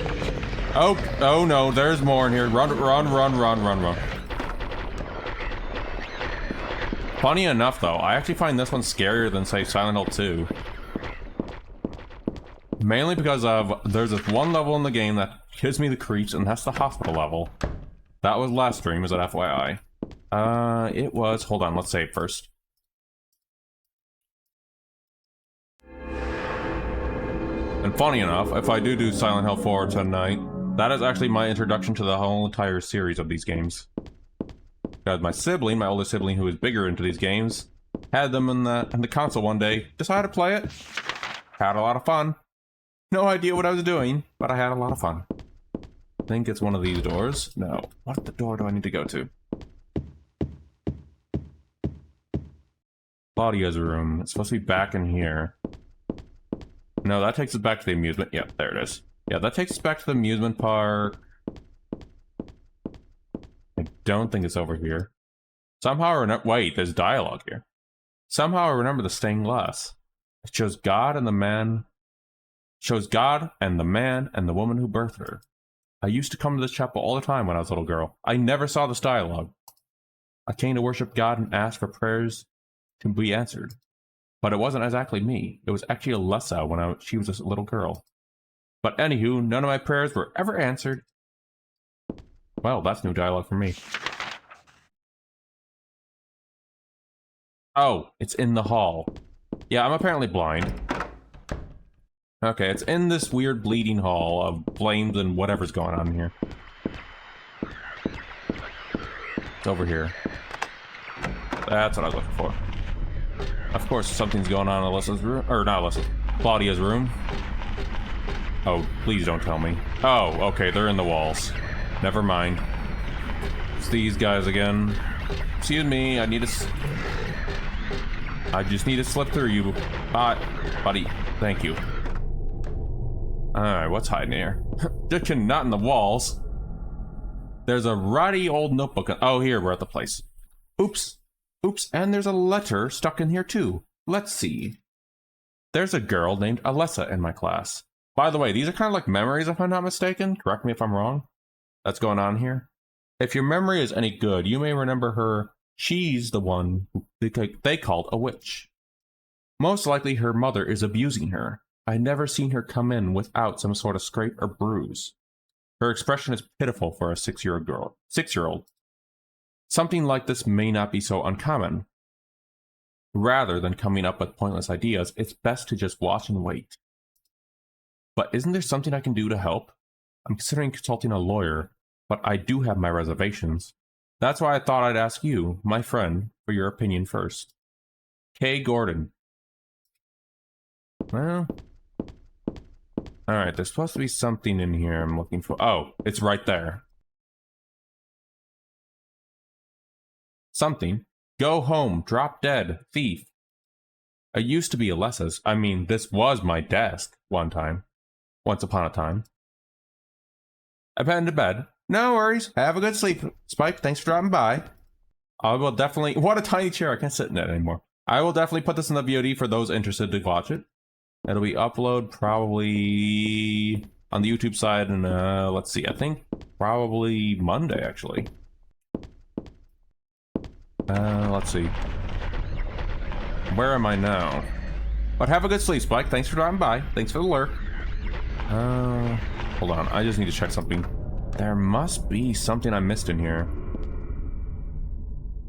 Oh no, there's more in here. Run. Funny enough, though, I actually find this one scarier than, say, Silent Hill 2. Mainly because of, there's this one level in the game that gives me the creeps, and that's the hospital level. That was last stream, as an FYI. It was, hold on, let's save first. And funny enough, if I do Silent Hill 4 tonight, that is actually my introduction to the whole entire series of these games. Because my sibling, my older sibling who is bigger into these games, had them in the console one day, decided to play it, had a lot of fun. No idea what I was doing, but I had a lot of fun. I think it's one of these doors. No. What the door do I need to go to? Claudia's room. It's supposed to be back in here. No, that takes us back to the amusement. Yep, there it is. Yeah, that takes us back to the amusement park. I don't think it's over here. Somehow I remember. Wait, there's dialogue here. Somehow I remember the stained glass. It shows God and the man. Shows God and the man and the woman who birthed her. I used to come to this chapel all the time when I was a little girl. I never saw this dialogue. I came to worship God and ask for prayers to be answered. But it wasn't exactly me. It was actually Alessa when she was a little girl. But anywho, none of my prayers were ever answered. Well, that's new dialogue for me. Oh, it's in the hall. Yeah, I'm apparently blind. Okay, it's in this weird bleeding hall of flames and whatever's going on here. It's over here. That's what I was looking for. Of course, something's going on in Alessa's room. Or not Alessa's. Claudia's room. Oh, please don't tell me. Oh, okay, they're in the walls. Never mind. It's these guys again. Excuse me, I just need to slip through you. Buddy, thank you. Alright, what's hiding here? Not in the walls. There's a ratty old notebook. Oh, here, we're at the place. Oops. Oops, and there's a letter stuck in here too. Let's see. There's a girl named Alessa in my class. By the way, these are kind of like memories if I'm not mistaken. Correct me if I'm wrong. That's going on here. If your memory is any good, you may remember her. She's the one they called a witch. Most likely her mother is abusing her. I never seen her come in without some sort of scrape or bruise. Her expression is pitiful for a 6-year-old girl. 6-year-old. Something like this may not be so uncommon. Rather than coming up with pointless ideas, it's best to just watch and wait. But isn't there something I can do to help? I'm considering consulting a lawyer, but I do have my reservations. That's why I thought I'd ask you, my friend, for your opinion first. Kay Gordon. Well... Alright, there's supposed to be something in here I'm looking for. Oh, it's right there. Something. Go home, drop dead, thief. It used to be Alessa's. I mean, this was my desk one time. Once upon a time. I've headed to bed. No worries. Have a good sleep. Spike, thanks for dropping by. I will definitely... What a tiny chair. I can't sit in it anymore. I will definitely put this in the VOD for those interested to watch it. It'll be upload probably on the YouTube side, and let's see, I think probably Monday, actually. Let's see. Where am I now? But have a good sleep, Spike. Thanks for dropping by. Thanks for the lurk. Hold on. I just need to check something. There must be something I missed in here.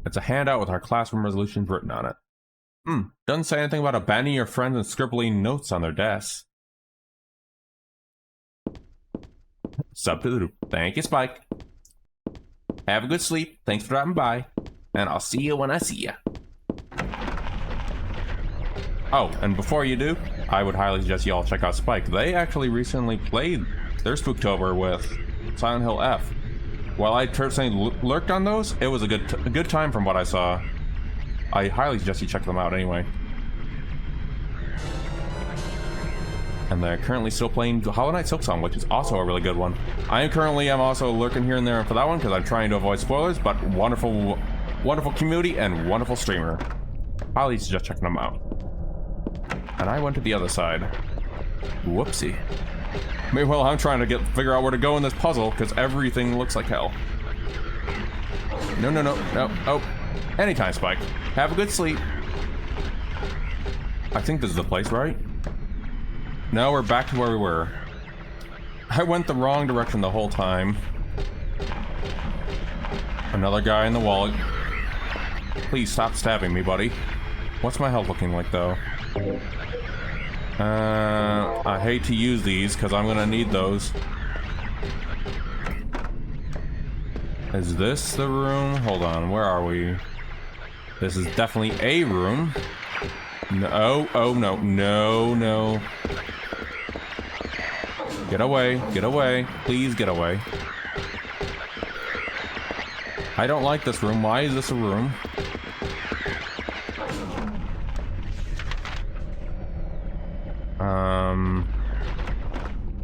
It's a handout with our classroom resolutions written on it. Doesn't say anything about abandoning your friends and scribbling notes on their desks. Sub to the group. Thank you, Spike. Have a good sleep. Thanks for dropping by. And I'll see you when I see you. Oh, and before you do, I would highly suggest you all check out Spike. They actually recently played their Spooktober with Silent Hill F. While I personally lurked on those, it was a good time from what I saw. I highly suggest you check them out anyway. And they're currently still playing Hollow Knight Silksong, which is also a really good one. I'm also lurking here and there for that one because I'm trying to avoid spoilers, but wonderful community and wonderful streamer. Highly suggest checking them out. And I went to the other side. Whoopsie. Meanwhile, I'm trying to figure out where to go in this puzzle, because everything looks like hell. No, no, no, no. Oh. Anytime, Spike. Have a good sleep. I think this is the place, right? No, we're back to where we were. I went the wrong direction the whole time. Another guy in the wallet. Please stop stabbing me, buddy. What's my health looking like, though? I hate to use these, because I'm gonna need those. Is this the room? Hold on, where are we? This is definitely a room. No, oh no, no, no. Get away, please get away. I don't like this room. Why is this a room?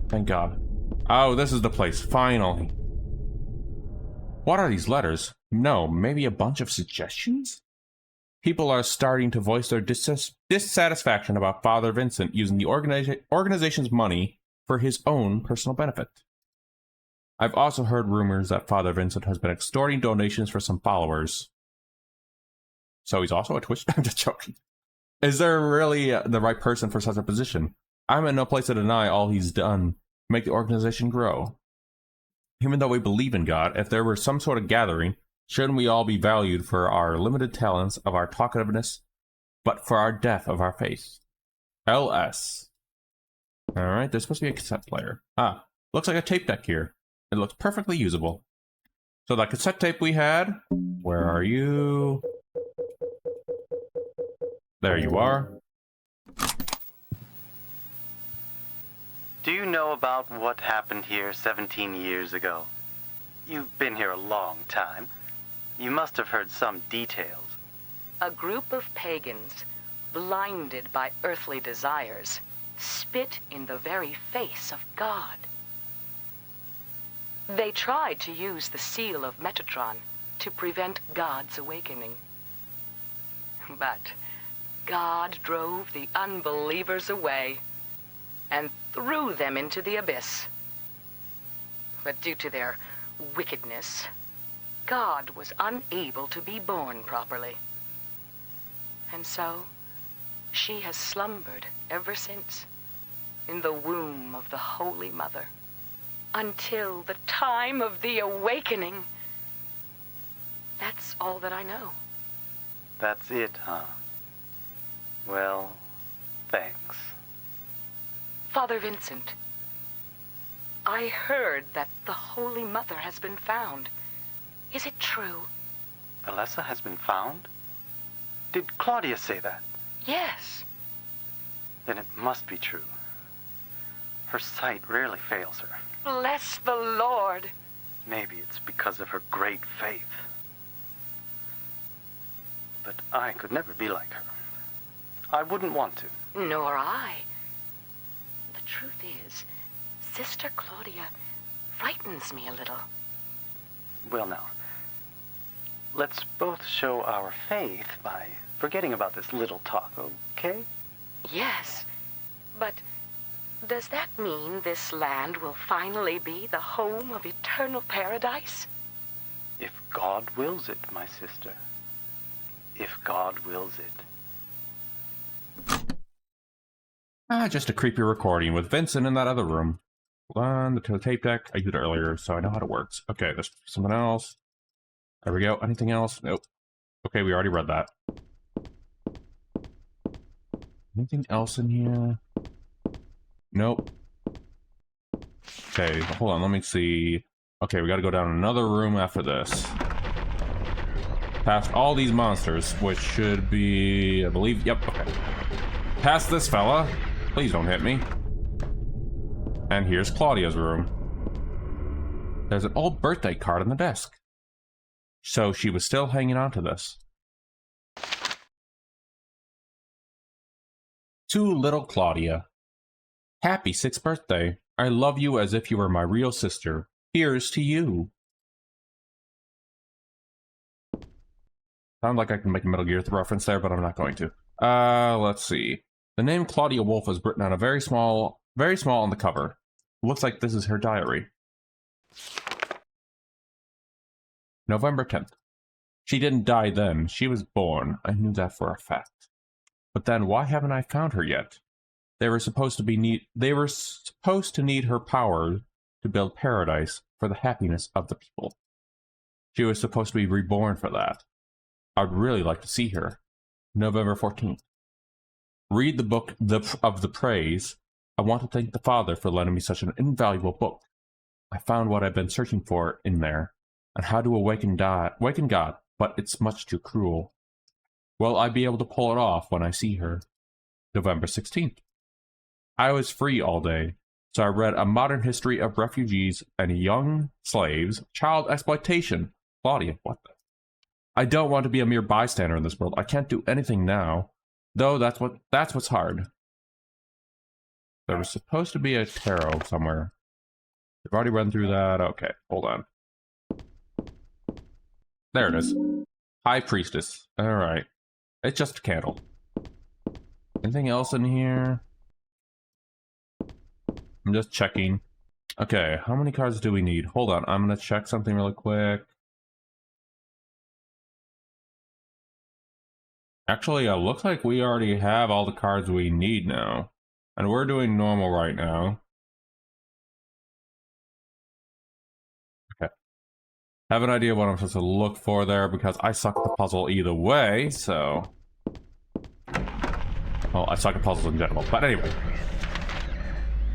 Thank God. Oh, this is the place, finally. What are these letters? No, maybe a bunch of suggestions? People are starting to voice their dissatisfaction about Father Vincent using the organization's money for his own personal benefit. I've also heard rumors that Father Vincent has been extorting donations for some followers. So he's also a Twitch? I'm just joking. Is there really the right person for such a position? I'm in no place to deny all he's done to make the organization grow. Even though we believe in God, if there were some sort of gathering, shouldn't we all be valued for our limited talents of our talkativeness, but for our depth of our faith? LS. Alright, there's supposed to be a cassette player. Ah, looks like a tape deck here. It looks perfectly usable. So that cassette tape we had, where are you? There you are. Do you know about what happened here 17 years ago? You've been here a long time. You must have heard some details. A group of pagans, blinded by earthly desires, spit in the very face of God. They tried to use the seal of Metatron to prevent God's awakening. But God drove the unbelievers away and threw them into the abyss. But due to their wickedness, God was unable to be born properly. And so, she has slumbered ever since, in the womb of the Holy Mother, until the time of the awakening. That's all that I know. That's it, huh? Well, thanks. Father Vincent, I heard that the Holy Mother has been found. Is it true? Alessa has been found? Did Claudia say that? Yes. Then it must be true. Her sight rarely fails her. Bless the Lord. Maybe it's because of her great faith. But I could never be like her. I wouldn't want to. Nor I. The truth is, Sister Claudia frightens me a little. Well now, let's both show our faith by forgetting about this little talk, okay? Yes, but does that mean this land will finally be the home of eternal paradise? If God wills it, my sister. If God wills it. Just a creepy recording with Vincent in that other room. Hold on, the tape deck. I did it earlier, so I know how it works. Okay, there's something else. There we go. Anything else? Nope. Okay, we already read that. Anything else in here? Nope. Okay, hold on, let me see. Okay, we gotta go down another room after this. Past all these monsters, which should be, I believe, yep, okay. Past this fella. Please don't hit me. And here's Claudia's room. There's an old birthday card on the desk. So she was still hanging on to this. To little Claudia. Happy 6th birthday. I love you as if you were my real sister. Here's to you. Sounds like I can make a Metal Gear reference there, but I'm not going to. Let's see. The name Claudia Wolf is written on a very small on the cover. Looks like this is her diary. November 10th. She didn't die then. She was born. I knew that for a fact. But then why haven't I found her yet? They were supposed to need her power to build paradise for the happiness of the people. She was supposed to be reborn for that. I'd really like to see her. November 14th. Read the book of the praise. I want to thank the Father for lending me such an invaluable book. I found what I've been searching for in there, and how to awaken God, but it's much too cruel. Will I be able to pull it off when I see her? November 16th. I was free all day, so I read A Modern History of Refugees and Young Slaves, Child Exploitation. Claudia, what the? I don't want to be a mere bystander in this world. I can't do anything now, though that's what's hard. There was supposed to be a tarot somewhere. I've already run through that. Okay, hold on. There it is. High Priestess. Alright. It's just a candle. Anything else in here? I'm just checking. Okay, how many cards do we need? Hold on, I'm gonna check something really quick. Actually, it looks like we already have all the cards we need now. And we're doing normal right now. Okay. Have an idea what I'm supposed to look for there because I suck at the puzzle either way, so... Well, I suck at puzzles in general, but anyway.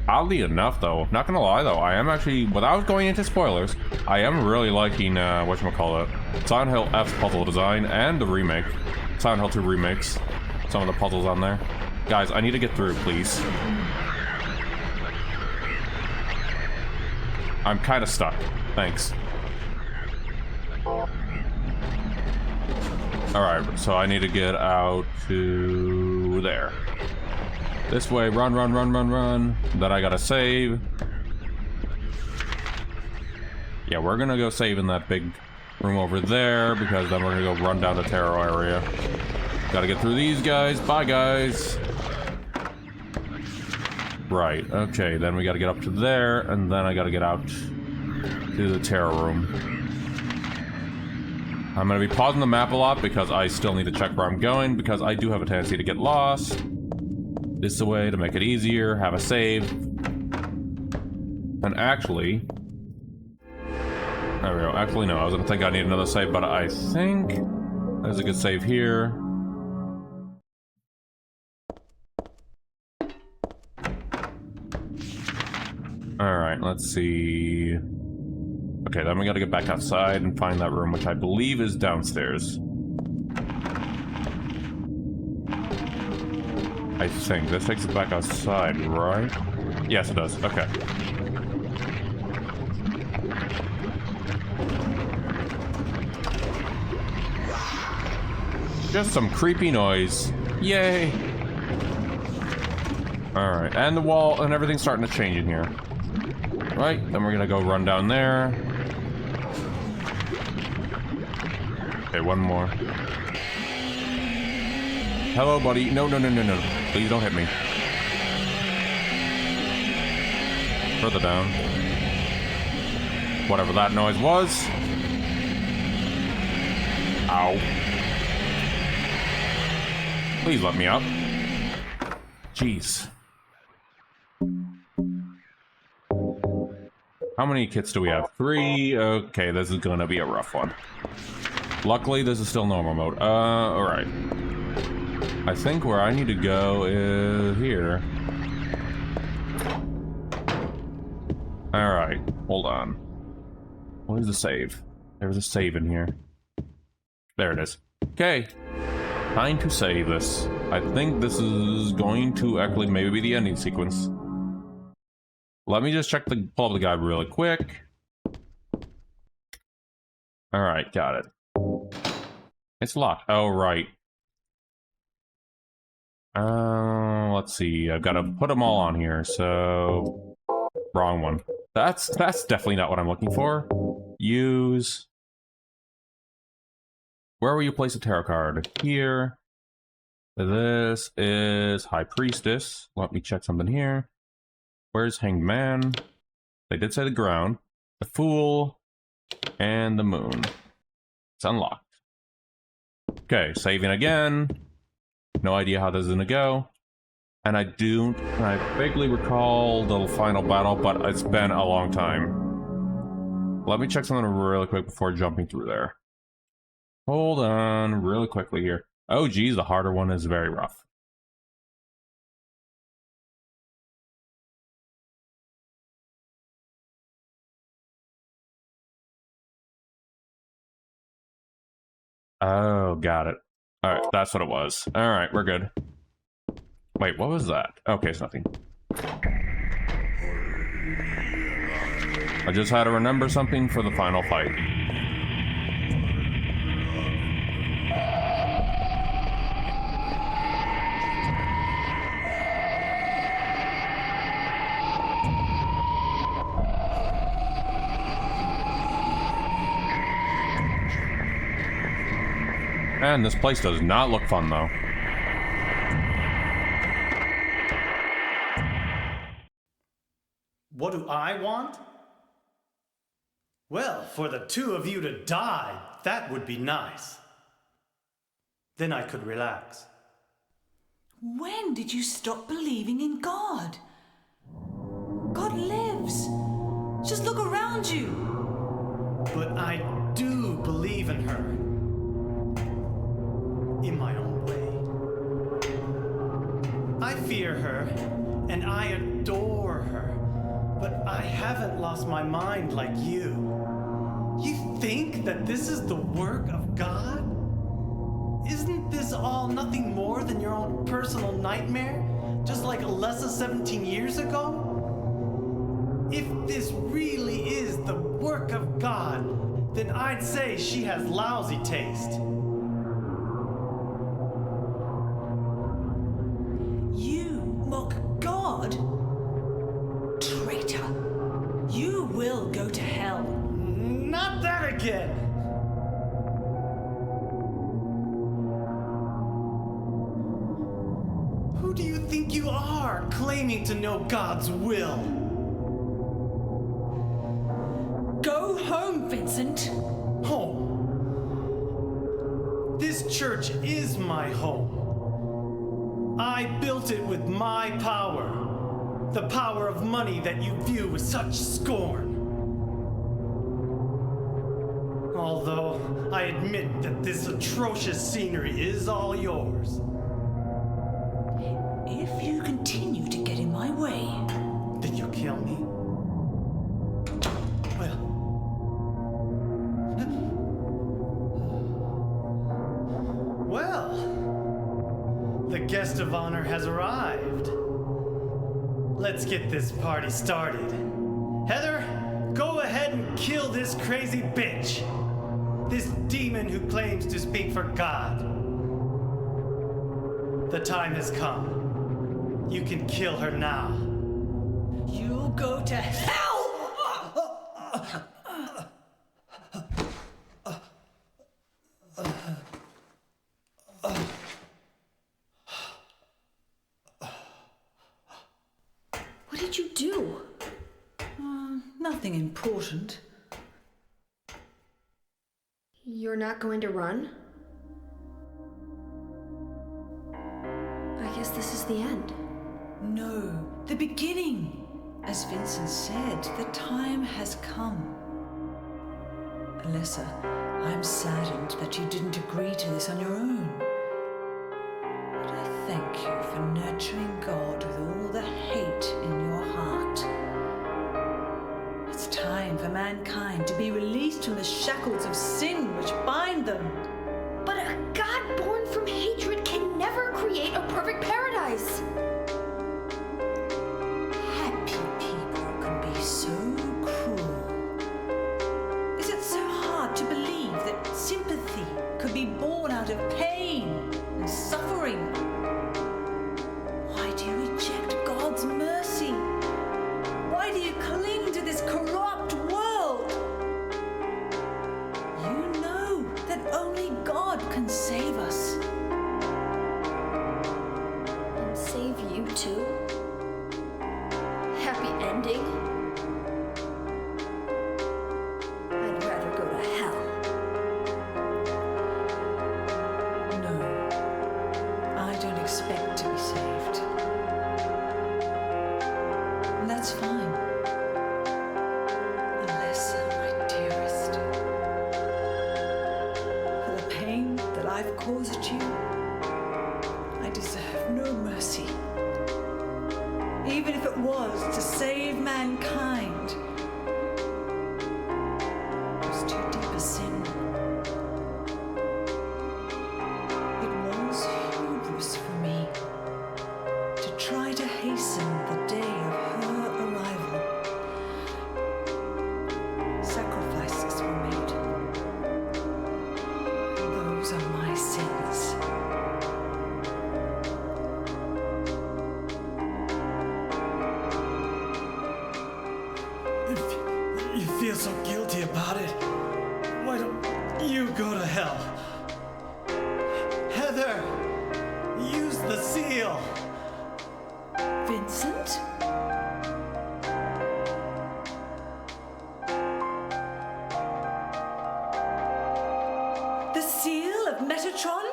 Oddly enough, though, not gonna lie, though, I am actually, without going into spoilers, I am really liking, whatchamacallit, Silent Hill F's puzzle design and the remake. Silent Hill 2 remakes. Some of the puzzles on there. Guys, I need to get through, please. I'm kind of stuck. Thanks. Alright, so I need to get out to there. This way, run, run, run, run, run. Then I gotta save. Yeah, we're gonna go save in that big room over there, because then we're gonna go run down the tarot area. Gotta get through these guys. Bye, guys. Right, okay, then we gotta get up to there, and then I gotta get out to the tarot room. I'm gonna be pausing the map a lot, because I still need to check where I'm going, because I do have a tendency to get lost. This is a way to make it easier, have a save. And actually... There we go. Actually, no, I was gonna think I need another save, but I think there's a good save here. Alright, let's see... Okay, then we gotta get back outside and find that room, which I believe is downstairs. I think. This takes us back outside, right? Yes, it does. Okay. Just some creepy noise. Yay! Alright, and the wall and everything's starting to change in here. Right, then we're gonna go run down there. Okay, one more. Hello, buddy. No, no, no, no, no. Please don't hit me. Further down. Whatever that noise was. Ow. Please let me up. Jeez. How many kits do we have? 3. Okay, this is gonna be a rough one. Luckily, this is still normal mode. Alright. I think where I need to go is here. Alright, hold on. What is the save? There's a save in here. There it is. Okay. Time to save this. I think this is going to actually maybe be the ending sequence. Let me just check pull up the guide really quick. Alright, got it. It's locked. Oh, right. Let's see. I've got to put them all on here, so... Wrong one. That's definitely not what I'm looking for. Use... Where will you place a tarot card? Here. This is High Priestess. Let me check something here. Where's Hanged Man? They did say the ground. The Fool. And the Moon. It's unlocked. Okay, saving again. No idea how this is gonna go. And I vaguely recall the final battle, but it's been a long time. Let me check something really quick before jumping through there. Hold on, really quickly here. Oh geez, the harder one is very rough. Oh, got it. Alright, that's what it was. Alright, we're good. Wait, what was that? Okay, it's nothing. I just had to remember something for the final fight. And this place does not look fun, though. What do I want? Well, for the two of you to die, that would be nice. Then I could relax. When did you stop believing in God? God lives. Just look around you. But I do believe in her. In my own way. I fear her, and I adore her. But I haven't lost my mind like you. You think that this is the work of God? Isn't this all nothing more than your own personal nightmare? Just like Alessa 17 years ago? If this really is the work of God, then I'd say she has lousy taste. You mock God? Traitor. You will go to hell. Not that again! Who do you think you are, claiming to know God's will? Go home, Vincent. Home. This church is my home. I built it with my power. The power of money that you view with such scorn. Although I admit that this atrocious scenery is all yours. If you continue to get in my way, Then you kill me? Well, the guest of honor has arrived. Let's get this party started. Heather, go ahead and kill this crazy bitch. This demon who claims to speak for God. The time has come. You can kill her now. you'll go to hell! What did you do? Nothing important. You're not going to run? I guess this is the end. No, the beginning. As Vincent said, the time has come. Alessa, I'm saddened that you didn't agree to this on your own. But I thank you for nurturing God with all the hate in your heart. It's time for mankind to be released from the shackles of sin which bind them. But a God born from hatred can never create a perfect paradise. Happy people can be so cruel. Is it so hard to believe that sympathy could be born out of pain and suffering? Why do you reject God's mercy? Why do you cling to this corrupt world? You know that only God can save us. ending. I'd rather go to hell. No, I don't expect to be saved. And that's fine. Alessa, my dearest. For the pain that I've caused you, I deserve no mercy. Even if it was to save mankind, it was too deep a sin. It was hubris for me to try to hasten the day of her arrival. Sacrifices were made. Those are my sins. If you feel so guilty about it, why don't you go to hell? Heather, use the seal. Vincent? The seal of Metatron?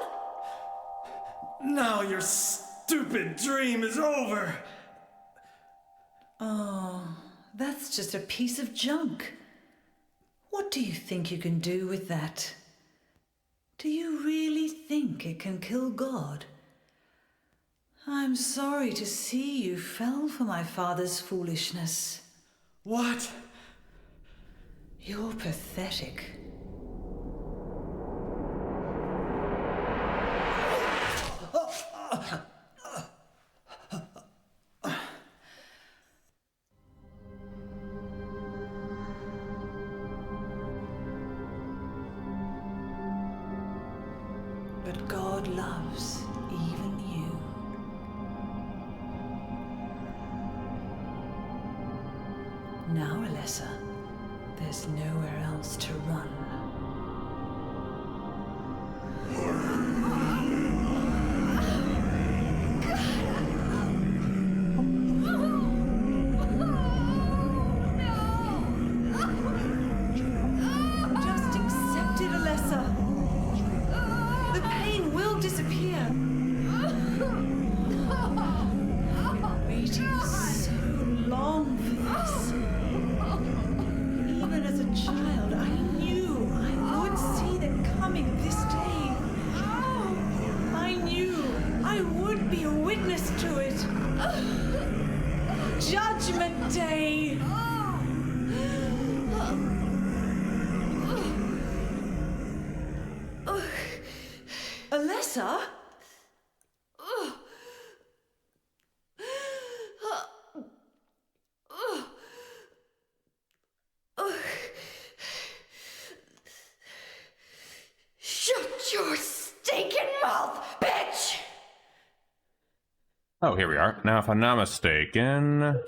Now your stupid dream is over. Oh, that's just a piece of junk. What do you think you can do with that? Do you really think it can kill God? I'm sorry to see you fell for my father's foolishness. What? You're pathetic. But God loves even you. Now, Alessa, there's nowhere else to run. Just accept it, Alessa. The pain will disappear. I've been waiting so long for this. Even as a child, I knew I would see the coming of this day. I knew I would be a witness to it. Judgment Day. Alessa? Shut your stinking mouth, bitch! Oh, here we are. Now, if I'm not mistaken...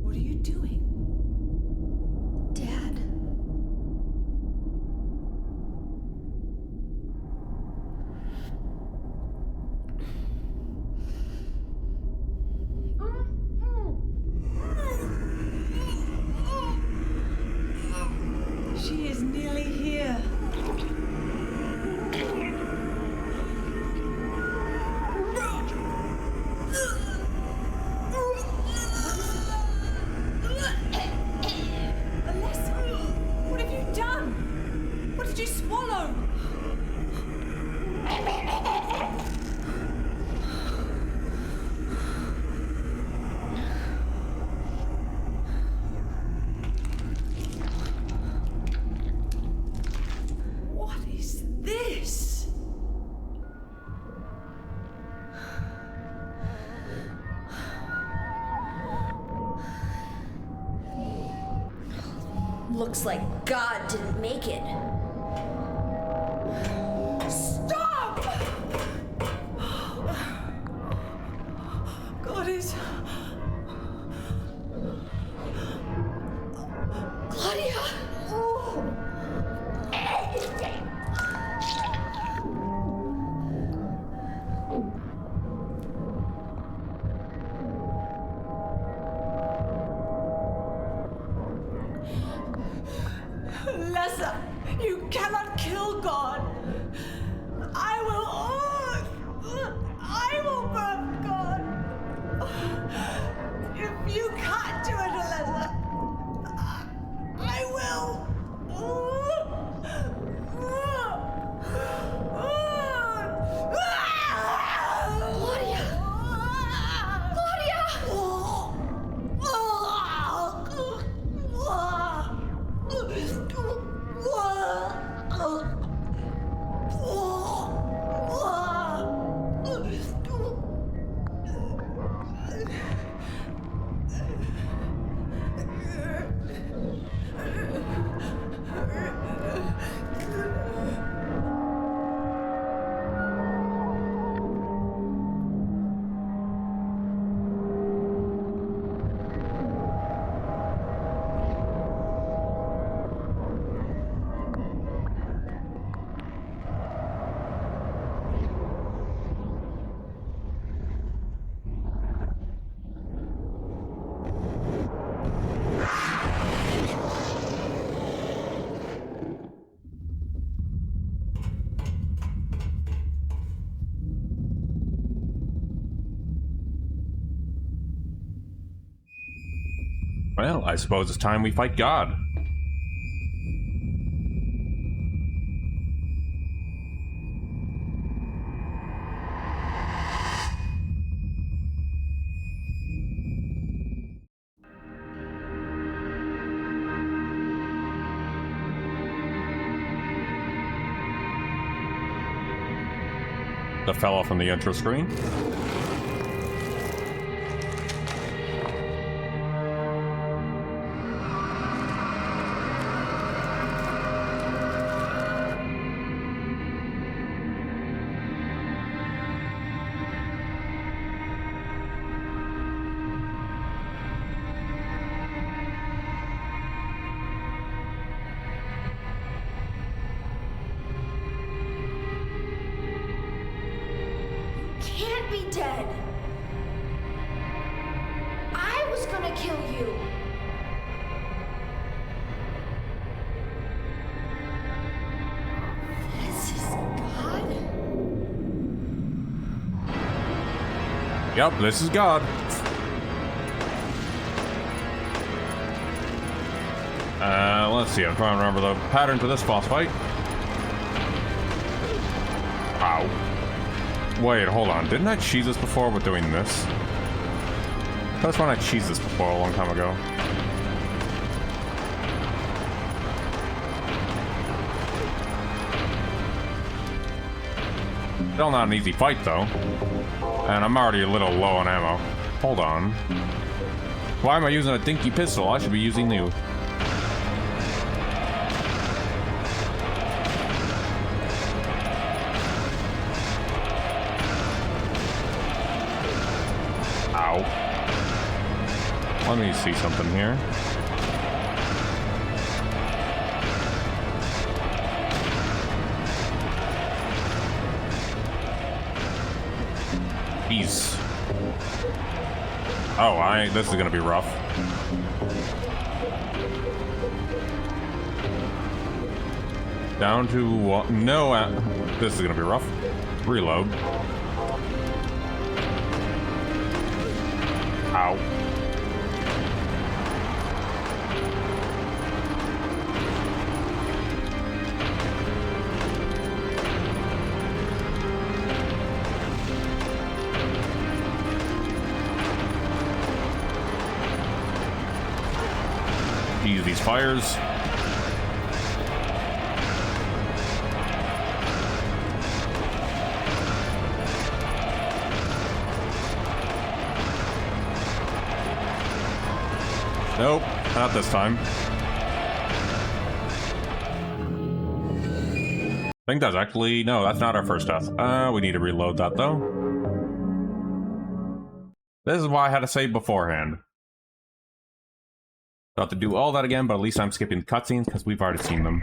What are you doing? Dad. She is nearly here. Alessa, what have you done? What did you swallow? What is this? Looks like God didn't make it. Stop! Well, I suppose it's time we fight God. The fellow from the intro screen. Can't be dead. I was gonna kill you. This is God? Yep, this is God. Let's see, I'm trying to remember the pattern to this boss fight. Ow. Wait, hold on. Didn't I cheese this before with doing this? That's when I cheesed this before a long time ago. Still not an easy fight, though. And I'm already a little low on ammo. Hold on. Why am I using a dinky pistol? I should be using new. Ow. Let me see something here. Jeez. Oh, this is gonna be rough. Down to what? No, this is gonna be rough. Reload. Ow. Ease these fires. Nope, not this time. I think that's actually... No, that's not our first death. We need to reload that, though. This is why I had to save beforehand. I'll have to do all that again, but at least I'm skipping the cutscenes, because we've already seen them.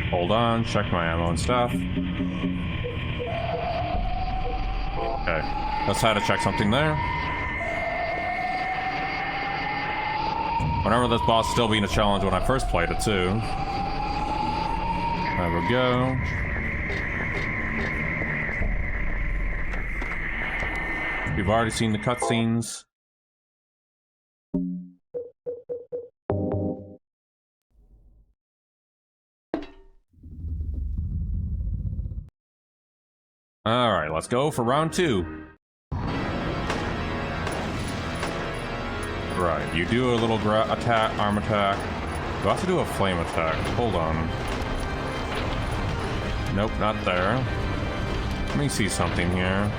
Hold on, check my ammo and stuff. Okay. Let's try to check something there. Whenever this boss still being a challenge when I first played it, too. There we go. We've already seen the cutscenes. Alright, let's go for round 2. Right, you do a little attack, arm attack. You also do a flame attack. Hold on. Nope, not there. Let me see something here.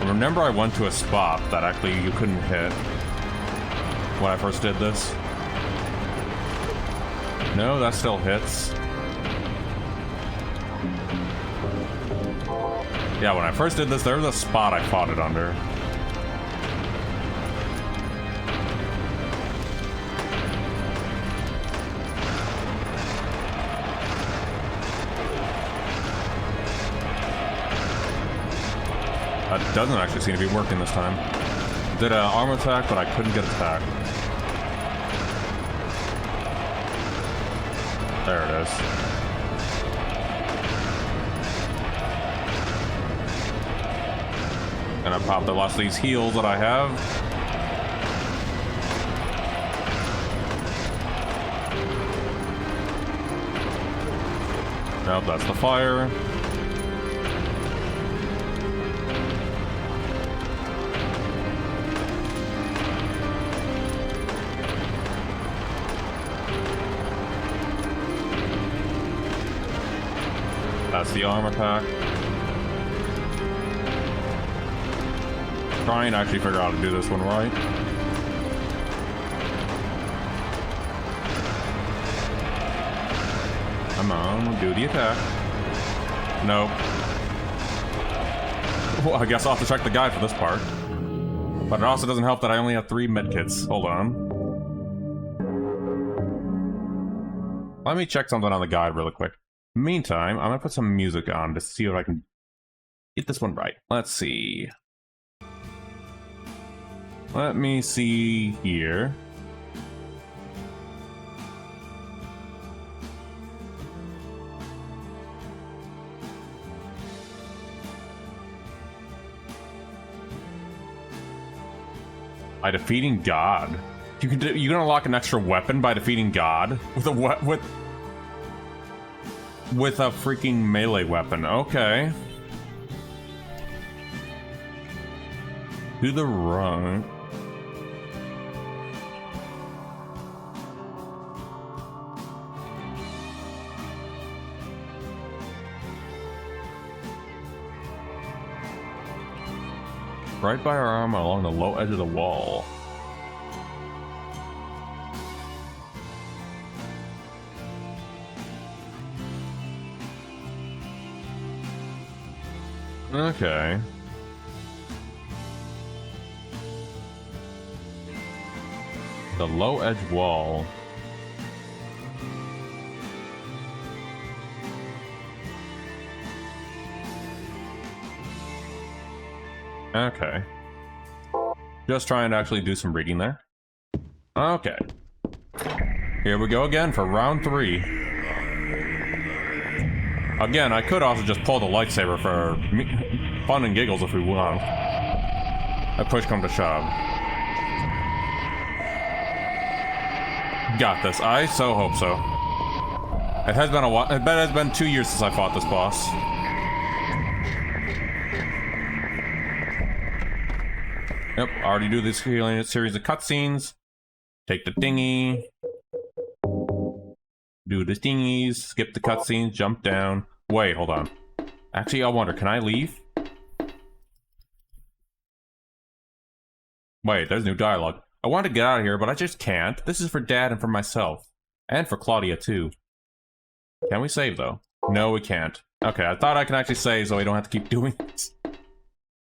Remember I went to a spot that actually you couldn't hit when I first did this? No, that still hits. Yeah, when I first did this, there was a spot I fought it under. That doesn't actually seem to be working this time. Did an arm attack, but I couldn't get attacked. There it is. And Gonna pop the last of these heals that I have. Nope, that's the fire. That's the armor pack. Trying to actually figure out how to do this one right. Come on, do the attack. Nope. Well, I guess I'll have to check the guide for this part. But it also doesn't help that I only have 3 medkits. Hold on. Let me check something on the guide really quick. Meantime, I'm gonna put some music on to see if I can get this one right. Let's see. Let me see here. By defeating God. You can unlock an extra weapon by defeating God with a with a freaking melee weapon. Okay. To the right. Right by our arm along the low edge of the wall. Okay. The low edge wall. Okay. Just trying to actually do some reading there. Okay. Here we go again for round 3. Again, I could also just pull the lightsaber for fun and giggles if we want. A push come to shove. Got this. I so hope so. It has been a while. I bet it's been 2 years since I fought this boss. Yep, already do this series of cutscenes. Take the dinghy. Do the thingies. Skip the cutscenes. Jump down. Wait, hold on. Actually, I wonder, can I leave? Wait, there's new dialogue. I want to get out of here, but I just can't. This is for Dad and for myself. And for Claudia, too. Can we save, though? No, we can't. Okay, I thought I could actually save so we don't have to keep doing this.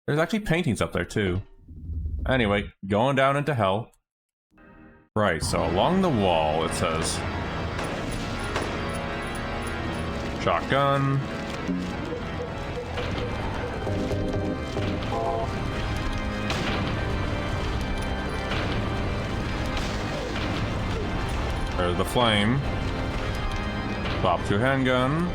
There's actually paintings up there, too. Anyway, going down into hell. Right, so along the wall, it says... Shotgun. There's the flame. Pop to handgun.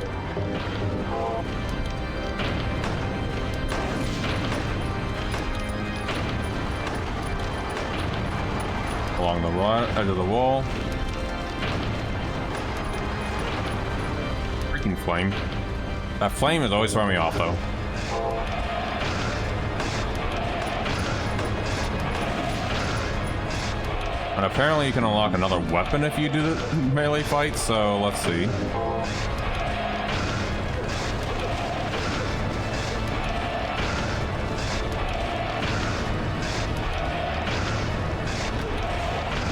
Along the right edge of the wall. Freaking flame. That flame is always throwing me off, though. And apparently you can unlock another weapon if you do the melee fight, so let's see.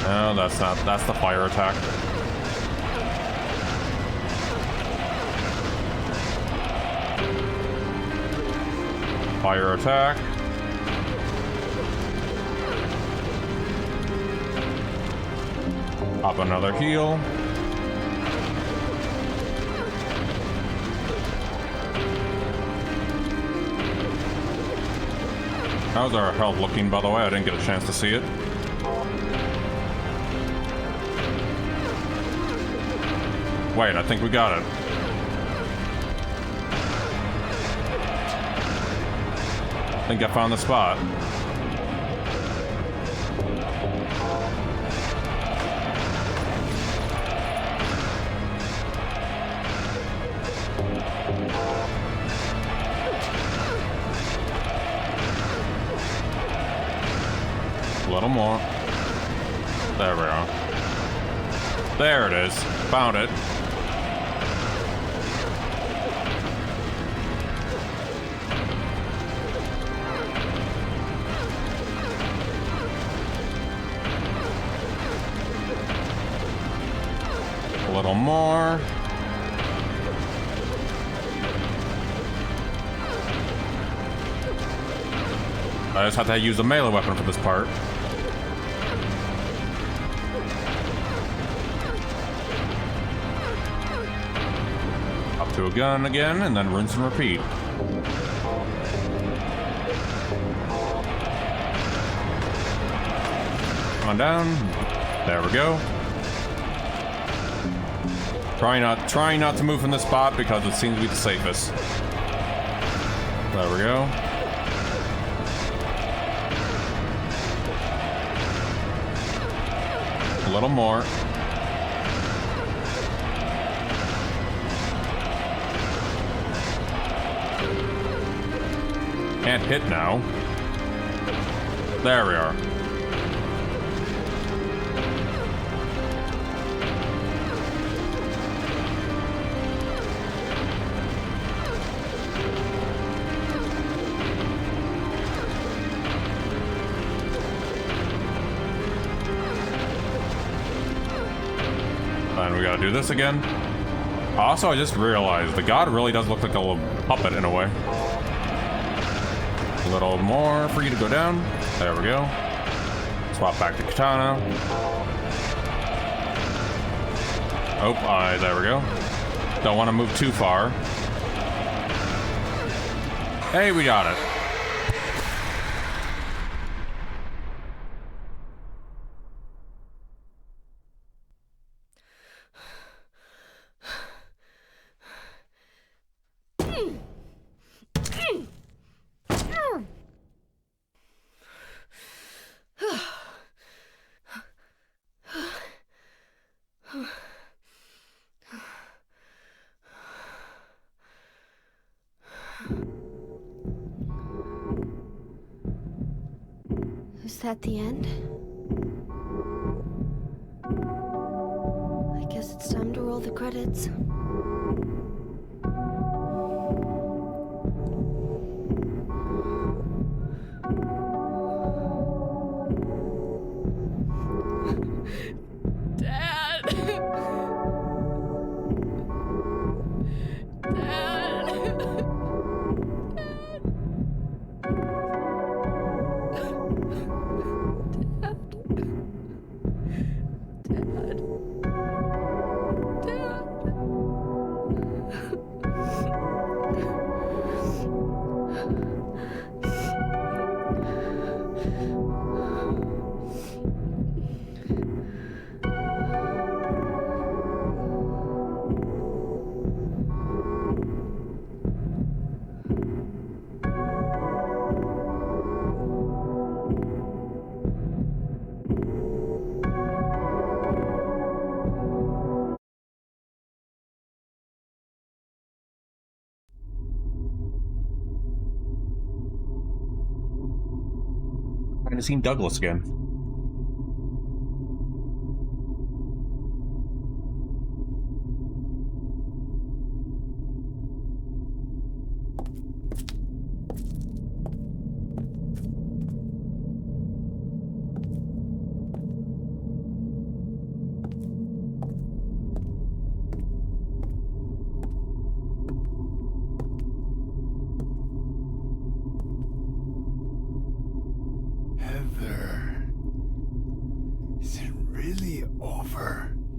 No, that's not. That's the fire attack. Fire attack. Pop another heal. How's our health looking, by the way? I didn't get a chance to see it. Wait, I think we got it. think I found the spot. A little more. There we are. There it is. Found it. A little more. I just have to use a melee weapon for this part. Up to a gun again, and then rinse and repeat. Come on down. There we go. Trying not to move from this spot because it seems to be the safest. There we go. A little more. Can't hit now. There we are. And we gotta do this again. Also, I just realized the god really does look like a little puppet in a way. A little more for you to go down. There we go. Swap back to katana. Oh, there we go. Don't want to move too far. Hey, we got it. Is that the end? I guess it's time to roll the credits. I've seen Douglas again.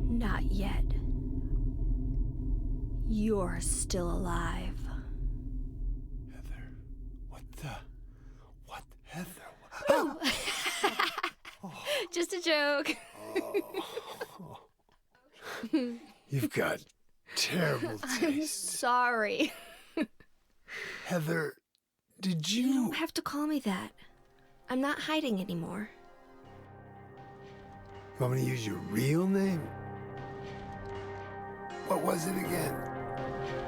Not yet. You're still alive. Heather, what, Heather? Just a joke. You've got terrible taste. Sorry. Heather, Did You you... don't have to call me that. I'm not hiding anymore. Want me to use your real name? What was it again?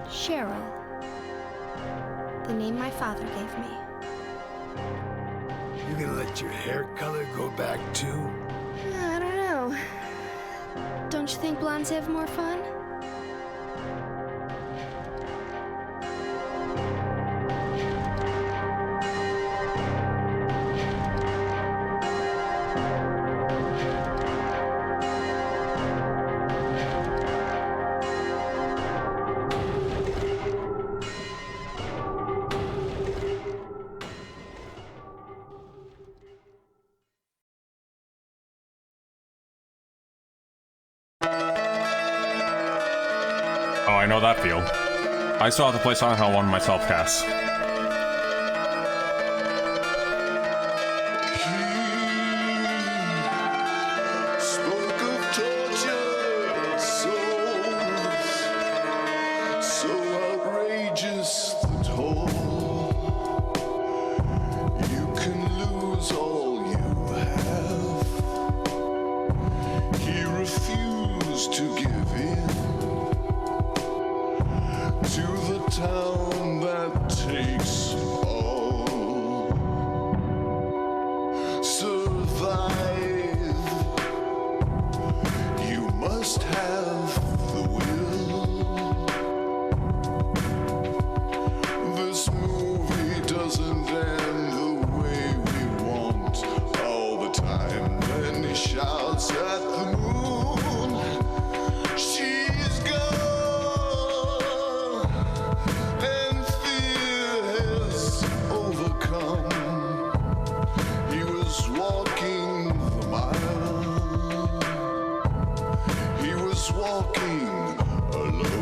Cheryl. The name my father gave me. You gonna let your hair color go back too? I don't know. Don't you think blondes have more fun? Oh, I know that feel. I still have to play Silent Hill 1 myself, Cass. Spoke of tortured souls, so outrageous the toll. You can lose all you have. He refused to give in to the town that takes all. Survive. You must have the will. This movie doesn't end the way we want all the time. Then he shouts at the moon, she's gone, and fear has overcome. He was walking the mile. He was walking alone.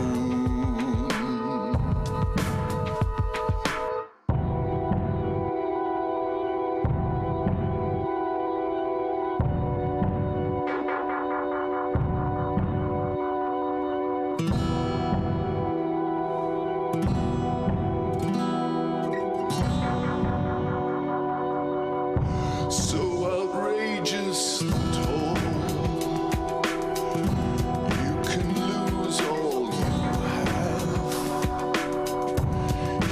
So outrageous the toll. You can lose all you have.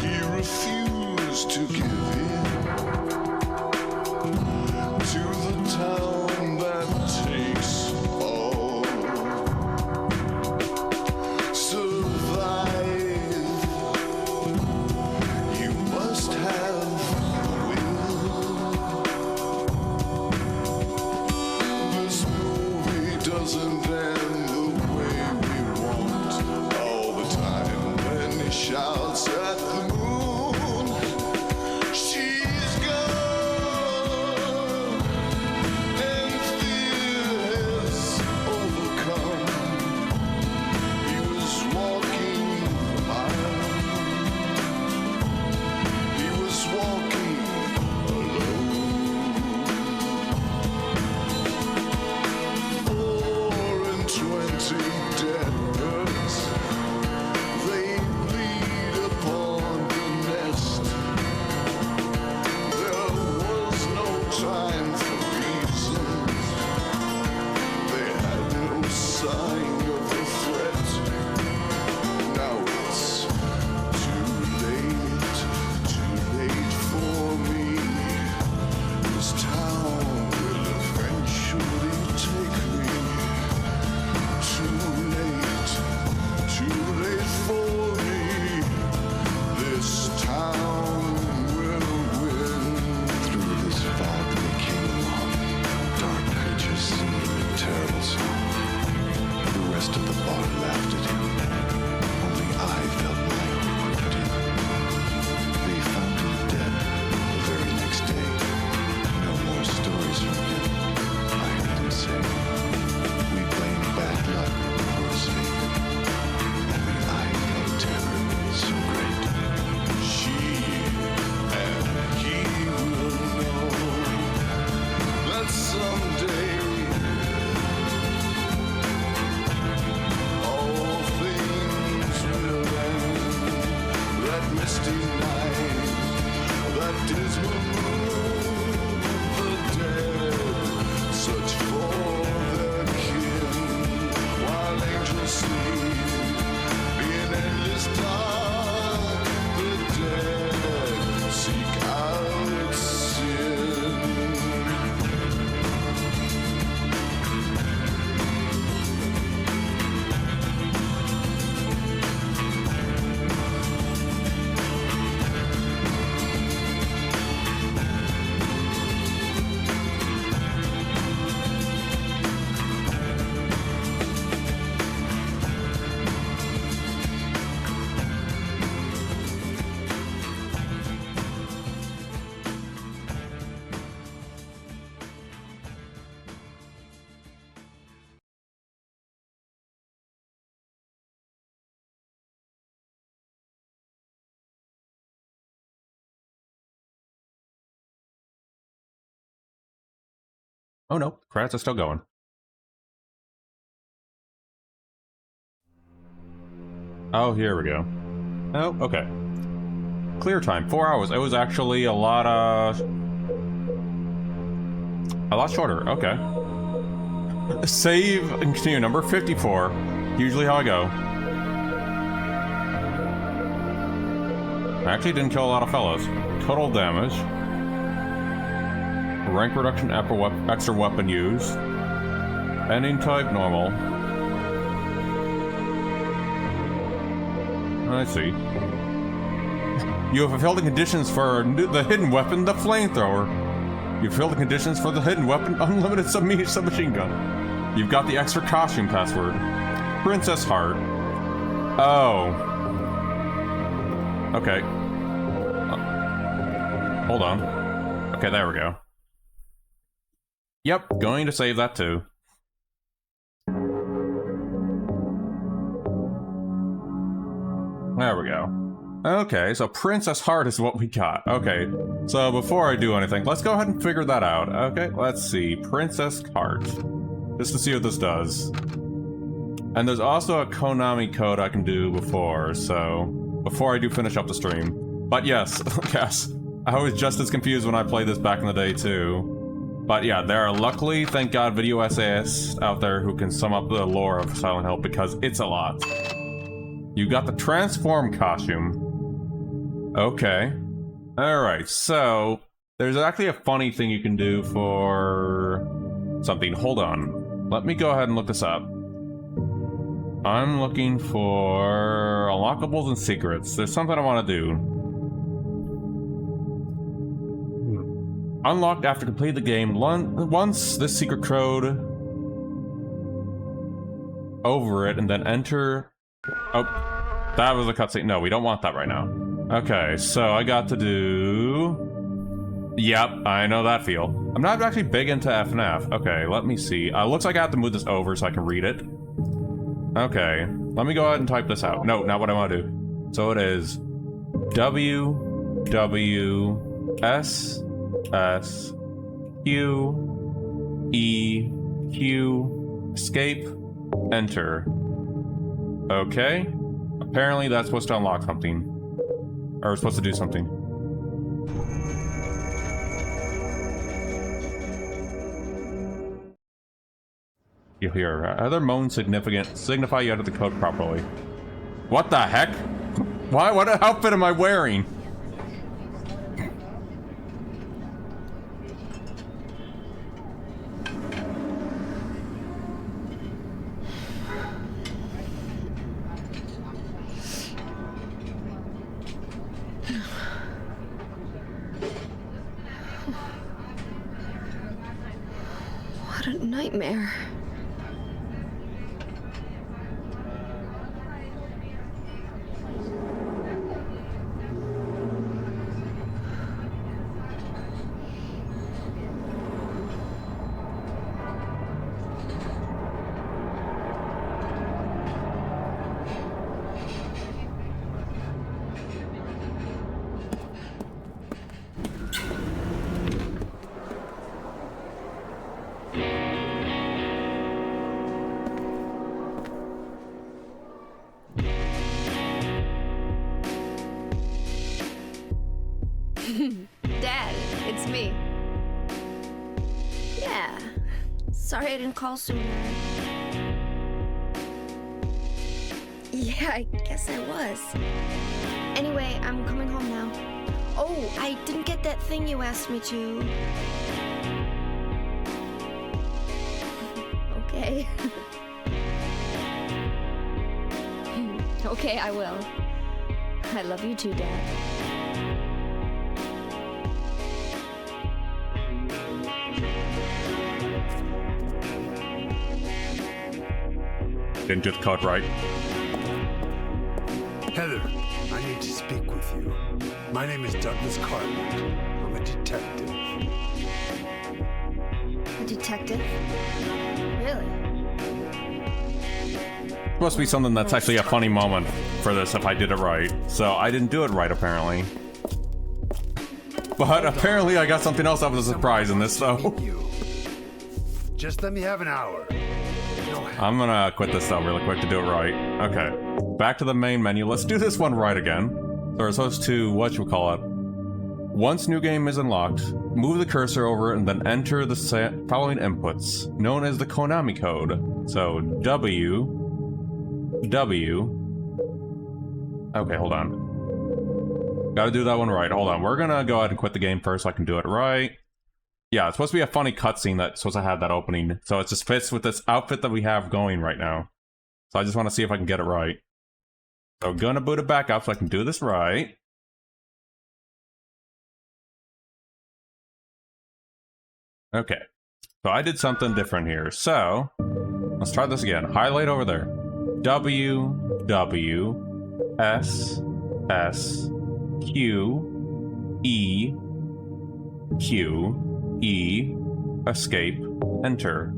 He refused to give in to the town that takes all. Survive. You must have the will. This movie doesn't end the way we want all the time. Then he shouts at the moon, she's gone, and fear has overcome. He was walking the mile. He was walking alone. 420 dead birds, they bleed upon the nest. There was no time for reasons. They had no sign of the threat. Now it's too late for me. This town will eventually take me. Too late for me. This town will win. Through this fog they came along. Dark creatures singing a terrible song. The rest of the bar laughed at him. Only I felt my own pity. They found him dead the very next day. No more stories from him. I heard him say, we blame bad luck for his fate. Only I felt terror so great. She and he will know that someday all things will end. That misty night dismal moon, the dead search for their kin, while angels sleep in endless dark. The dead seek out sin. Oh no, credits are still going. Oh, here we go. Oh, okay. Clear time, 4 hours. It was actually a lot shorter. Okay. Save and continue. Number 54. Usually how I go. I actually didn't kill a lot of fellas. Total damage. Rank reduction after extra weapon use. Ending type normal. I see. You have fulfilled the conditions for the hidden weapon, the flamethrower. You've fulfilled the conditions for the hidden weapon, unlimited submachine gun. You've got the extra costume password. Princess Heart. Oh. Okay. Hold on. Okay, there we go. Yep, going to save that too. There we go. Okay, so Princess Heart is what we got. Okay, so before I do anything, let's go ahead and figure that out. Okay, let's see. Princess Heart. Just to see what this does. And there's also a Konami code I can do before, so... before I do finish up the stream. But yes, yes. I was just as confused when I played this back in the day too. But yeah, there are luckily, thank God, video essayists out there who can sum up the lore of Silent Hill because it's a lot. You got the transform costume. Okay. Alright, so there's actually a funny thing you can do for something. Hold on. Let me go ahead and look this up. I'm looking for unlockables and secrets. There's something I want to do. Unlocked after completing the game. Once this secret code over it and then enter... Oh, that was a cutscene. No, we don't want that right now. Okay, so I got to do... Yep, I know that feel. I'm not actually big into FNF. Okay, let me see. Looks like I have to move this over so I can read it. Okay, let me go ahead and type this out. No, not what I want to do. So it is W W S S Q E Q escape enter. Okay. Apparently that's supposed to unlock something. Or supposed to do something. You hear other moans signify you entered the code properly. What the heck? Why? What outfit am I wearing? What a nightmare. Dad, it's me. Yeah. Sorry I didn't call sooner. Yeah, I guess I was. Anyway, I'm coming home now. Oh, I didn't get that thing you asked me to. Okay. Okay, I will. I love you too, Dad. Didn't get the code right. Heather, I need to speak with you. My name is Douglas Cartwright. I'm a detective. A detective? Really? Must be something that's actually a funny moment for this if I did it right. So I didn't do it right, apparently. But apparently I got something else that was a surprise in this, though. Just let me have an hour. I'm gonna quit this though really quick to do it right. Okay. Back to the main menu. Let's do this one right again. So we're supposed to, whatchamacallit. Once new game is unlocked, move the cursor over and then enter the following inputs, known as the Konami code. So, W... Okay, hold on. Gotta do that one right. Hold on. We're gonna go ahead and quit the game first so I can do it right. Yeah, it's supposed to be a funny cutscene that's supposed to have that opening. So it just fits with this outfit that we have going right now. So I just want to see if I can get it right. So I'm gonna boot it back up so I can do this right. Okay. So I did something different here. So let's try this again. Highlight over there. W, W, S, S, Q, E, Q, E, escape, enter.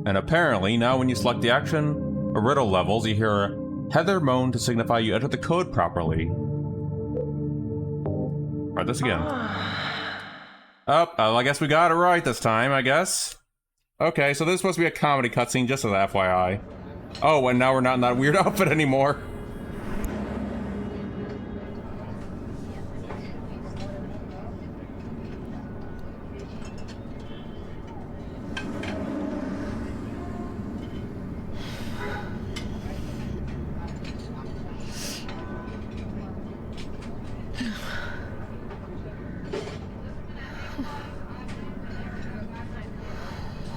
And apparently, now when you select the action or riddle levels, you hear Heather moan to signify you entered the code properly. Try this again. Oh, I guess we got it right this time, I guess. Okay, so this is supposed to be a comedy cutscene, just as FYI. Oh, and now we're not in that weird outfit anymore.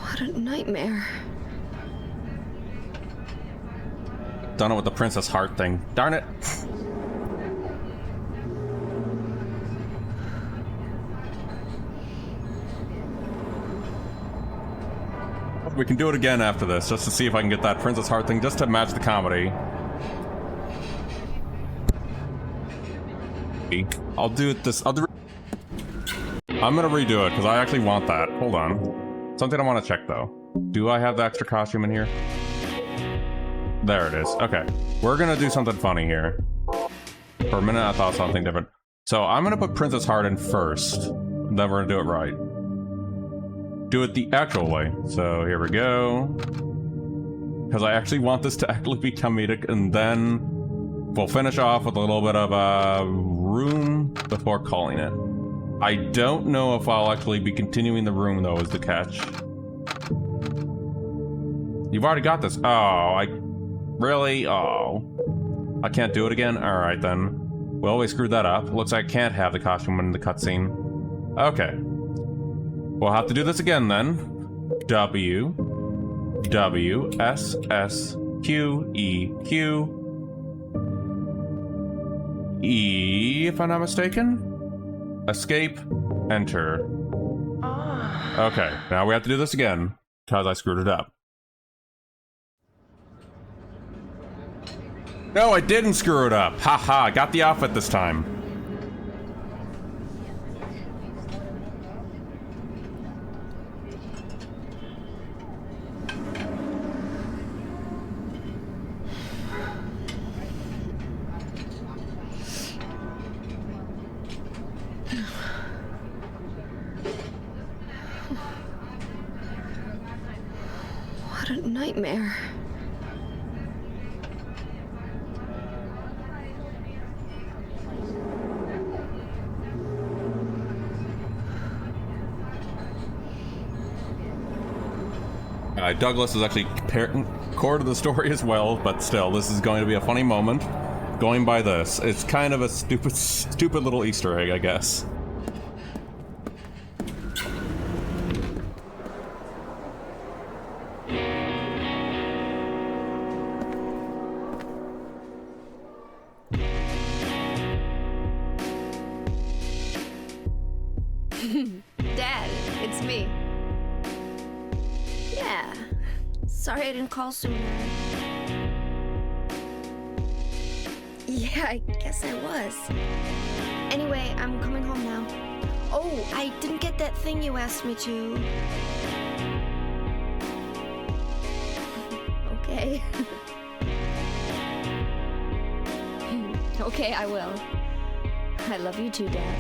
What a nightmare. Done it with the Princess Heart thing. Darn it. We can do it again after this, just to see if I can get that Princess Heart thing, just to match the comedy. I'll do it this other... I'm gonna redo it, because I actually want that. Hold on. Something I want to check, though. Do I have the extra costume in here? There it is. Okay. We're gonna do something funny here. For a minute, I thought something different. So, I'm gonna put Princess Heart in first. Then we're gonna do it right. Do it the actual way. So, here we go. Because I actually want this to actually be comedic, and then we'll finish off with a little bit of a room before calling it. I don't know if I'll actually be continuing the room, though, is the catch. You've already got this. Oh, Really? Oh. I can't do it again? Alright then. Well, we screwed that up. Looks like I can't have the costume in the cutscene. Okay. We'll have to do this again then. W. W. S. S. Q. E. Q. E, if I'm not mistaken. Escape. Enter. Okay, now we have to do this again. Because I screwed it up. No, I didn't screw it up. Haha, I got the outfit this time. What a nightmare. Douglas is actually core to the story as well, but still, this is going to be a funny moment. Going by this, it's kind of a stupid little Easter egg, I guess. Dad, it's me. Yeah. Sorry I didn't call sooner. Yeah, I guess I was. Anyway, I'm coming home now. Oh, I didn't get that thing you asked me to. Okay. Okay, I will. I love you too, Dad.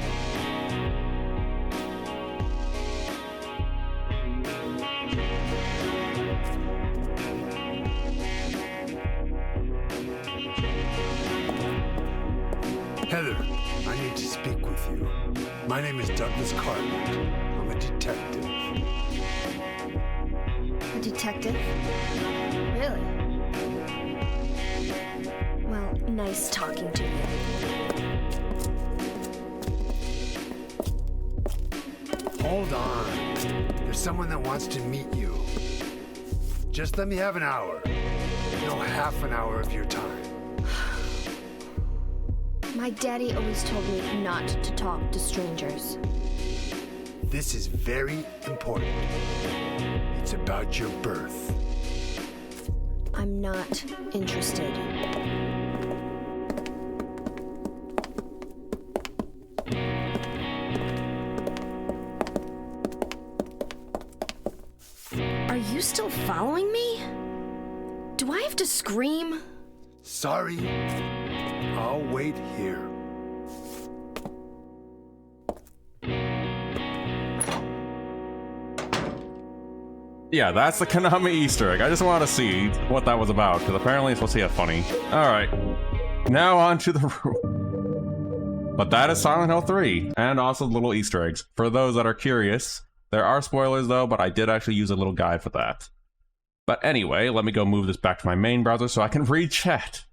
Heather, I need to speak with you. My name is Douglas Cartland. I'm a detective. A detective? Really? Well, nice talking to you. Hold on. There's someone that wants to meet you. Just let me have an hour. No, half an hour of your time. My daddy always told me not to talk to strangers. This is very important. It's about your birth. I'm not interested. Are you still following me? Do I have to scream? Sorry. I'll wait here. Yeah, that's the Konami Easter egg. I just wanted to see what that was about, because apparently it's supposed to get funny. Alright. Now on to the room. But that is Silent Hill 3, and also little Easter eggs. For those that are curious, there are spoilers though, but I did actually use a little guide for that. But anyway, let me go move this back to my main browser so I can read chat.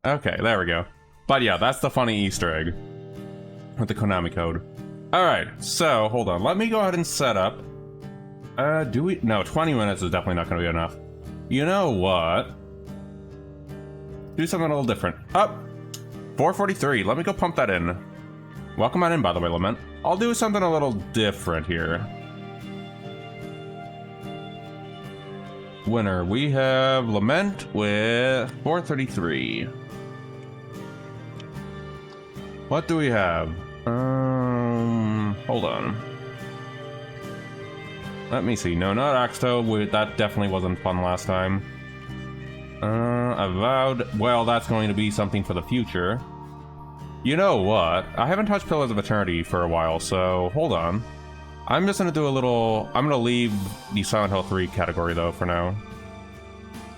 Okay, there we go. But yeah, that's the funny Easter egg with the Konami code. Alright, so hold on. Let me go ahead and set up. No, 20 minutes is definitely not going to be enough. You know what? Do something a little different. Up! 4:43. Let me go pump that in. Welcome on in, by the way, Lament. I'll do something a little different here. Winner. We have Lament with 4:33. What do we have? Hold on. Let me see. No, not Axto. That definitely wasn't fun last time. Avowed. Well, that's going to be something for the future. You know what? I haven't touched Pillars of Eternity for a while, so hold on. I'm just going to do a little... I'm going to leave the Silent Hill 3 category, though, for now.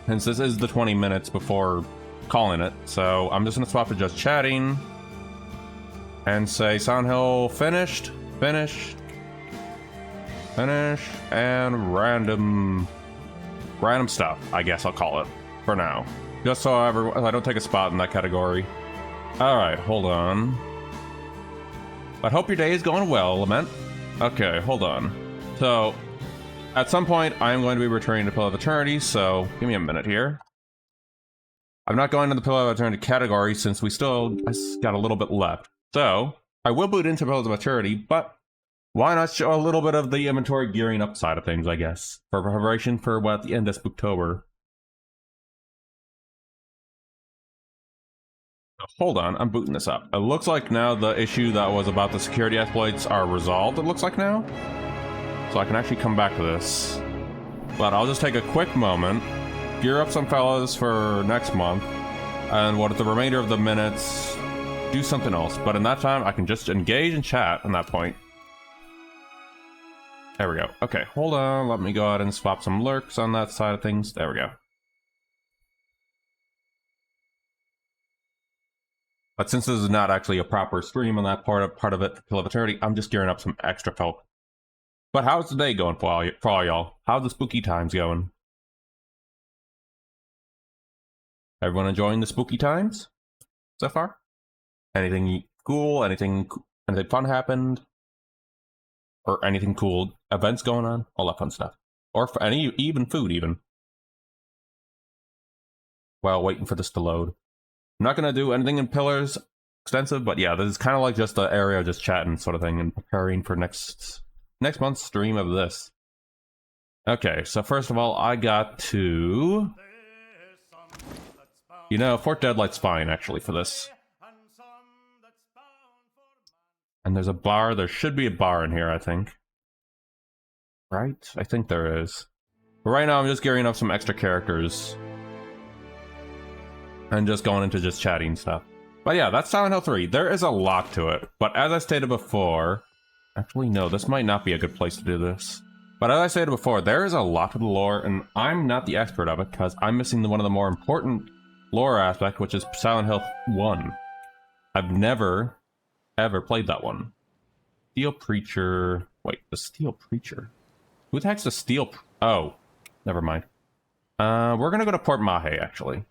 Since this is the 20 minutes before calling it, so I'm just going to swap to just chatting. And say Silent Hill finished, finish, and random stuff, I guess I'll call it, for now. Just so I don't take a spot in that category. Alright, hold on. I hope your day is going well, Lament. Okay, hold on. So, at some point, I am going to be returning to Pillar of Eternity, so give me a minute here. I'm not going to the Pillar of Eternity category since we still got a little bit left. So, I will boot into Pillars of Eternity, but why not show a little bit of the inventory gearing up side of things, I guess, for preparation for what the end of Spooktober. Hold on, I'm booting this up. It looks like now the issue that was about the security exploits are resolved, it looks like now. So I can actually come back to this. But I'll just take a quick moment, gear up some fellas for next month, and what the remainder of the minutes, do something else. But in that time, I can just engage and chat at that point. There we go. Okay, hold on. Let me go ahead and swap some lurks on that side of things. There we go. But since this is not actually a proper stream on that part of it for Pillar of Eternity, I'm just gearing up some extra folk. But how's the day going for all y'all? How's the spooky times going? Everyone enjoying the spooky times so far? Anything cool? Anything fun happened? Or anything cool events going on? All that fun stuff. Or for even food even. While waiting for this to load. I'm not gonna do anything in Pillars extensive, but yeah, this is kind of like just the area just chatting sort of thing and preparing for next month's stream of this. Okay, so first of all, I got to... You know, Fort Deadlight's fine, actually, for this. And there's a bar. There should be a bar in here, I think. Right? I think there is. But right now, I'm just gearing up some extra characters. And just going into just chatting stuff. But yeah, that's Silent Hill 3. There is a lot to it. But as I stated before... Actually, no, this might not be a good place to do this. But as I stated before, there is a lot to the lore, and I'm not the expert of it, because I'm missing one of the more important lore aspects, which is Silent Hill 1. I've never, ever played that one. Steel Preacher... Wait, the Steel Preacher? Who the heck's the Steel... Oh, never mind. We're gonna go to Port Mahe, actually.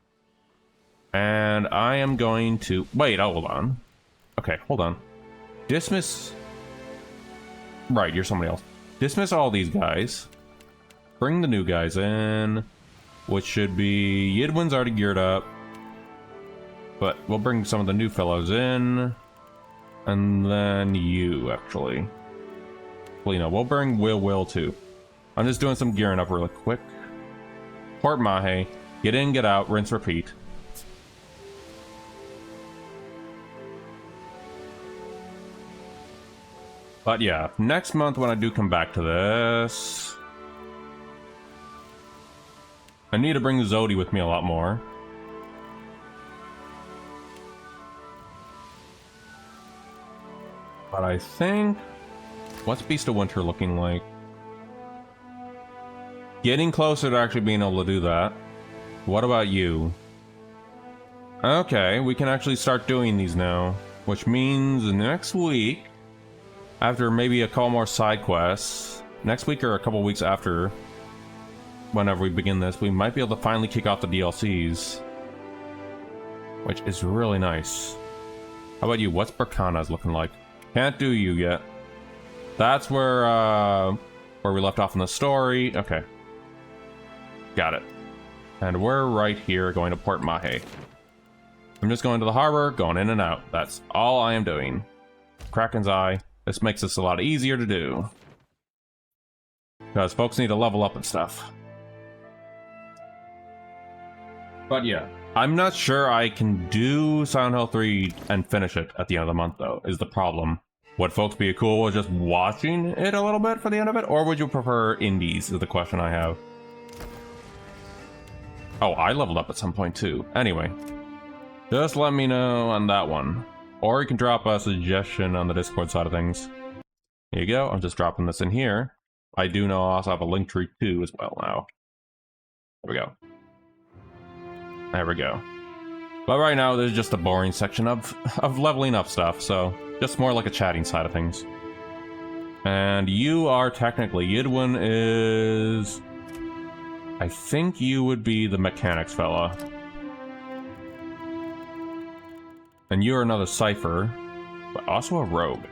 And I am going to... Wait, hold on. Okay, hold on. Dismiss... Right, you're somebody else. Dismiss all these guys. Bring the new guys in. Which should be... Yidwin's already geared up. But we'll bring some of the new fellows in. And then you, actually. Well, you know, we'll bring Will too. I'm just doing some gearing up really quick. Port Mahe. Get in, get out, rinse, repeat. But yeah, next month when I do come back to this... I need to bring Zodi with me a lot more. But I think... What's Beast of Winter looking like? Getting closer to actually being able to do that. What about you? Okay, we can actually start doing these now. Which means next week... After maybe a couple more side quests, next week or a couple weeks after, whenever we begin this, we might be able to finally kick off the DLCs. Which is really nice. How about you? What's Berkana's looking like? Can't do you yet. That's where we left off in the story. Okay. Got it. And we're right here going to Port Mahe. I'm just going to the harbor, going in and out. That's all I am doing. Kraken's Eye. This makes this a lot easier to do. Because folks need to level up and stuff. But yeah, I'm not sure I can do Silent Hill 3 and finish it at the end of the month, though, is the problem. Would folks be cool with just watching it a little bit for the end of it? Or would you prefer indies, is the question I have. Oh, I leveled up at some point, too. Anyway, just let me know on that one. Or you can drop a suggestion on the Discord side of things. Here you go, I'm just dropping this in here. I do know I also have a link tree too as well now. There we go. There we go. But right now, there's just a boring section of leveling up stuff, so just more like a chatting side of things. And you are technically, Yidwin is... I think you would be the mechanics fella. And you're another Cypher, but also a rogue.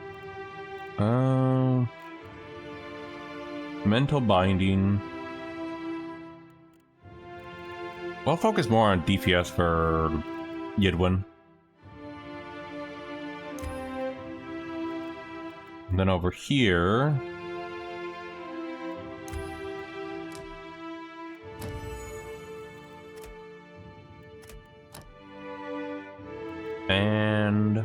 Mental binding. We'll focus more on DPS for Yidwin. And then over here... And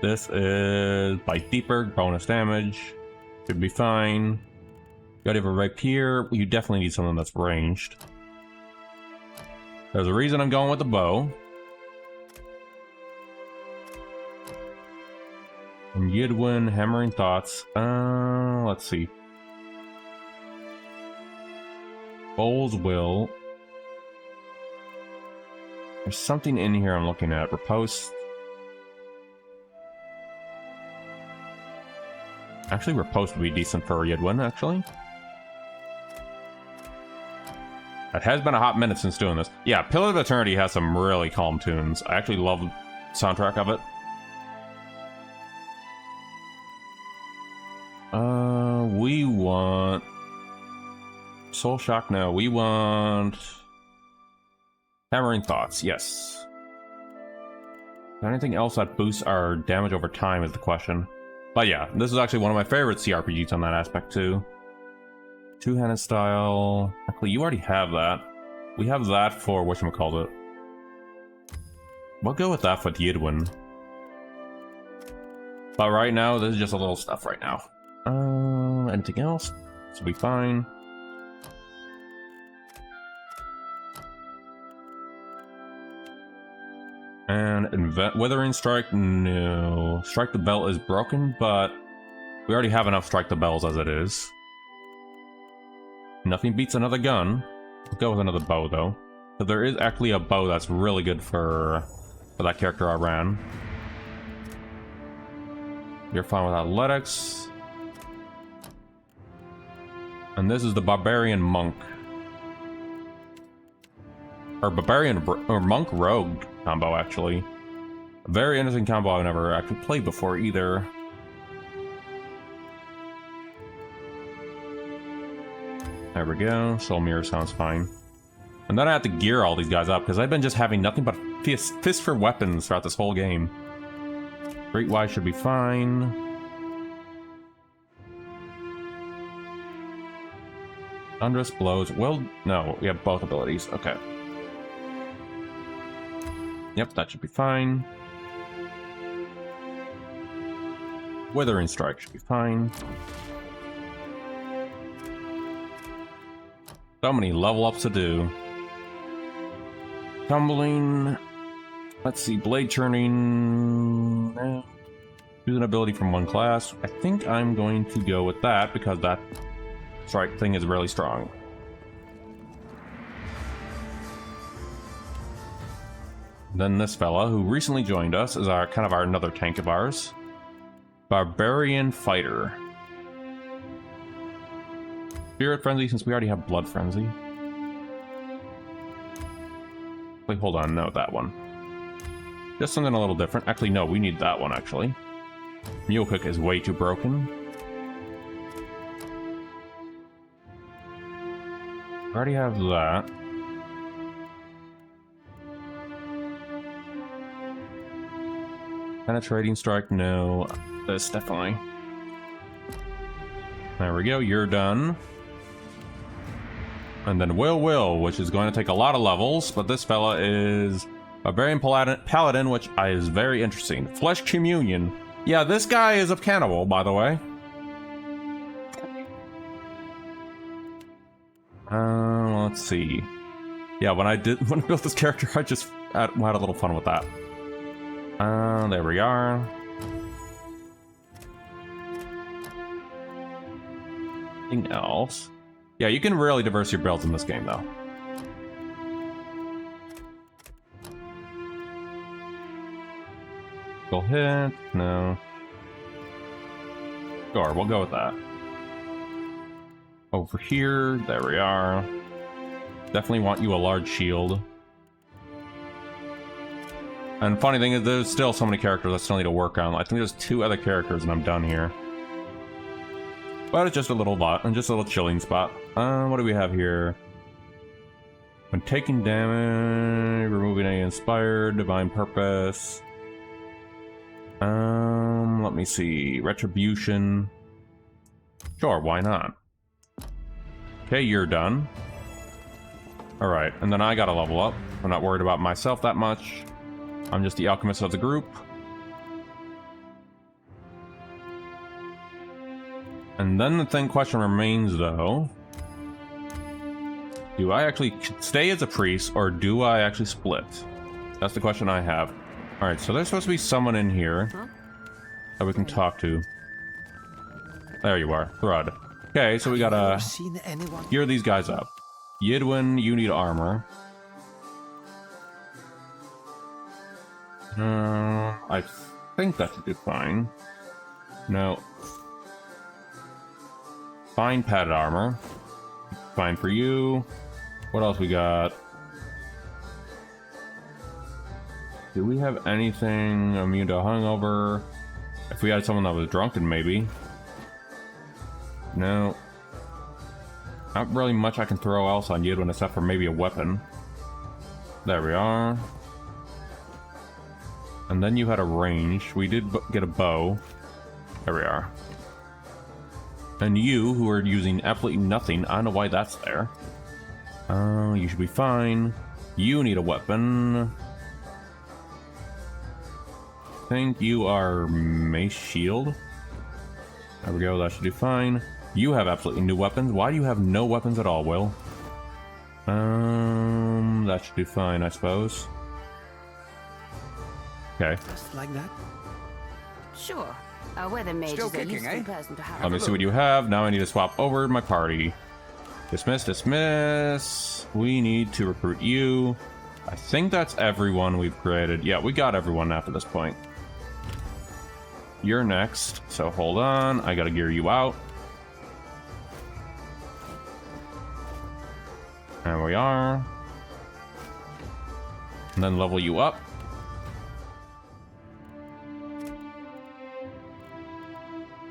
this is Bite Deeper, bonus damage. Should be fine. Got it right here. You definitely need something that's ranged. There's a reason I'm going with the bow. And Yidwin, Hammering Thoughts. Let's see. Bowl's Will. There's something in here I'm looking at. Riposte. Actually, Riposte would be decent for Yidwin, actually. It has been a hot minute since doing this. Yeah, Pillar of Eternity has some really calm tunes. I actually love the soundtrack of it. We want... Soul Shock, no. We want... Hammering Thoughts, yes. Is there anything else that boosts our damage over time is the question. But yeah, this is actually one of my favorite CRPGs on that aspect too. Two-handed style... Actually, you already have that. We have that for whatchamacallit. We'll go with that for Yidwin. But right now, this is just a little stuff right now. Anything else? This will be fine. And Withering Strike, no. Strike the Bell is broken, but we already have enough Strike the Bells as it is. Nothing beats another gun. We'll go with another bow, though. But there is actually a bow that's really good for that character I ran. You're fine with athletics. And this is the Barbarian Monk. Or Monk Rogue combo, actually. A very interesting combo I've never actually played before, either. There we go. Soul Mirror sounds fine. And then I have to gear all these guys up, because I've been just having nothing but fists for weapons throughout this whole game. Great Y should be fine. Thunderous Blows. Well, no, we have both abilities. Okay. Yep, that should be fine. Withering Strike should be fine. So many level ups to do. Tumbling. Let's see, Blade Churning. Choose an ability from one class. I think I'm going to go with that because that strike thing is really strong. Then this fella, who recently joined us, is our kind of another tank of ours. Barbarian Fighter. Spirit Frenzy, since we already have Blood Frenzy. Wait, hold on, no, that one. Just something a little different. Actually, no, we need that one, actually. Mule Cook is way too broken. I already have that. Penetrating Strike, no. This, definitely. There we go, you're done. And then Will, which is going to take a lot of levels, but this fella is Barbarian Paladin, which is very interesting. Flesh Communion. Yeah, this guy is a cannibal, by the way. Let's see. Yeah, when I built this character, I just had a little fun with that. There we are. Anything else? Yeah, you can really diverse your builds in this game, though. Go hit? No. Sure, we'll go with that. Over here, there we are. Definitely want you a large shield. And funny thing is, there's still so many characters I still need to work on. I think there's 2 other characters and I'm done here. But it's just a little bot, and just a little chilling spot. What do we have here? When taking damage, removing any inspired, divine purpose. Let me see. Retribution. Sure, why not? Okay, you're done. Alright, and then I gotta level up. I'm not worried about myself that much. I'm just the alchemist of the group. And then the question remains, though. Do I actually stay as a priest, or do I actually split? That's the question I have. Alright, so there's supposed to be someone in here that we can talk to. There you are, Thrud. Okay, so we gotta gear these guys up. Yidwin, you need armor. I think that should be fine. No. Fine padded armor. Fine for you. What else we got? Do we have anything immune to hungover? If we had someone that was drunken, maybe. No. Not really much I can throw else on Yidwin except for maybe a weapon. There we are. And then you had a range. We did get a bow. There we are. And you, who are using absolutely nothing, I don't know why that's there. You should be fine. You need a weapon. I think you are Mace Shield. There we go, that should be fine. You have absolutely new weapons. Why do you have no weapons at all, Will? That should be fine, I suppose. Okay. Just like that? Sure. Weather mage Still is a kicking, useful eh? person to have. Let me see what you have. Now I need to swap over my party. Dismiss, dismiss. We need to recruit you. I think that's everyone we've created. Yeah, we got everyone after this point. You're next, so hold on. I gotta gear you out. There we are. And then level you up.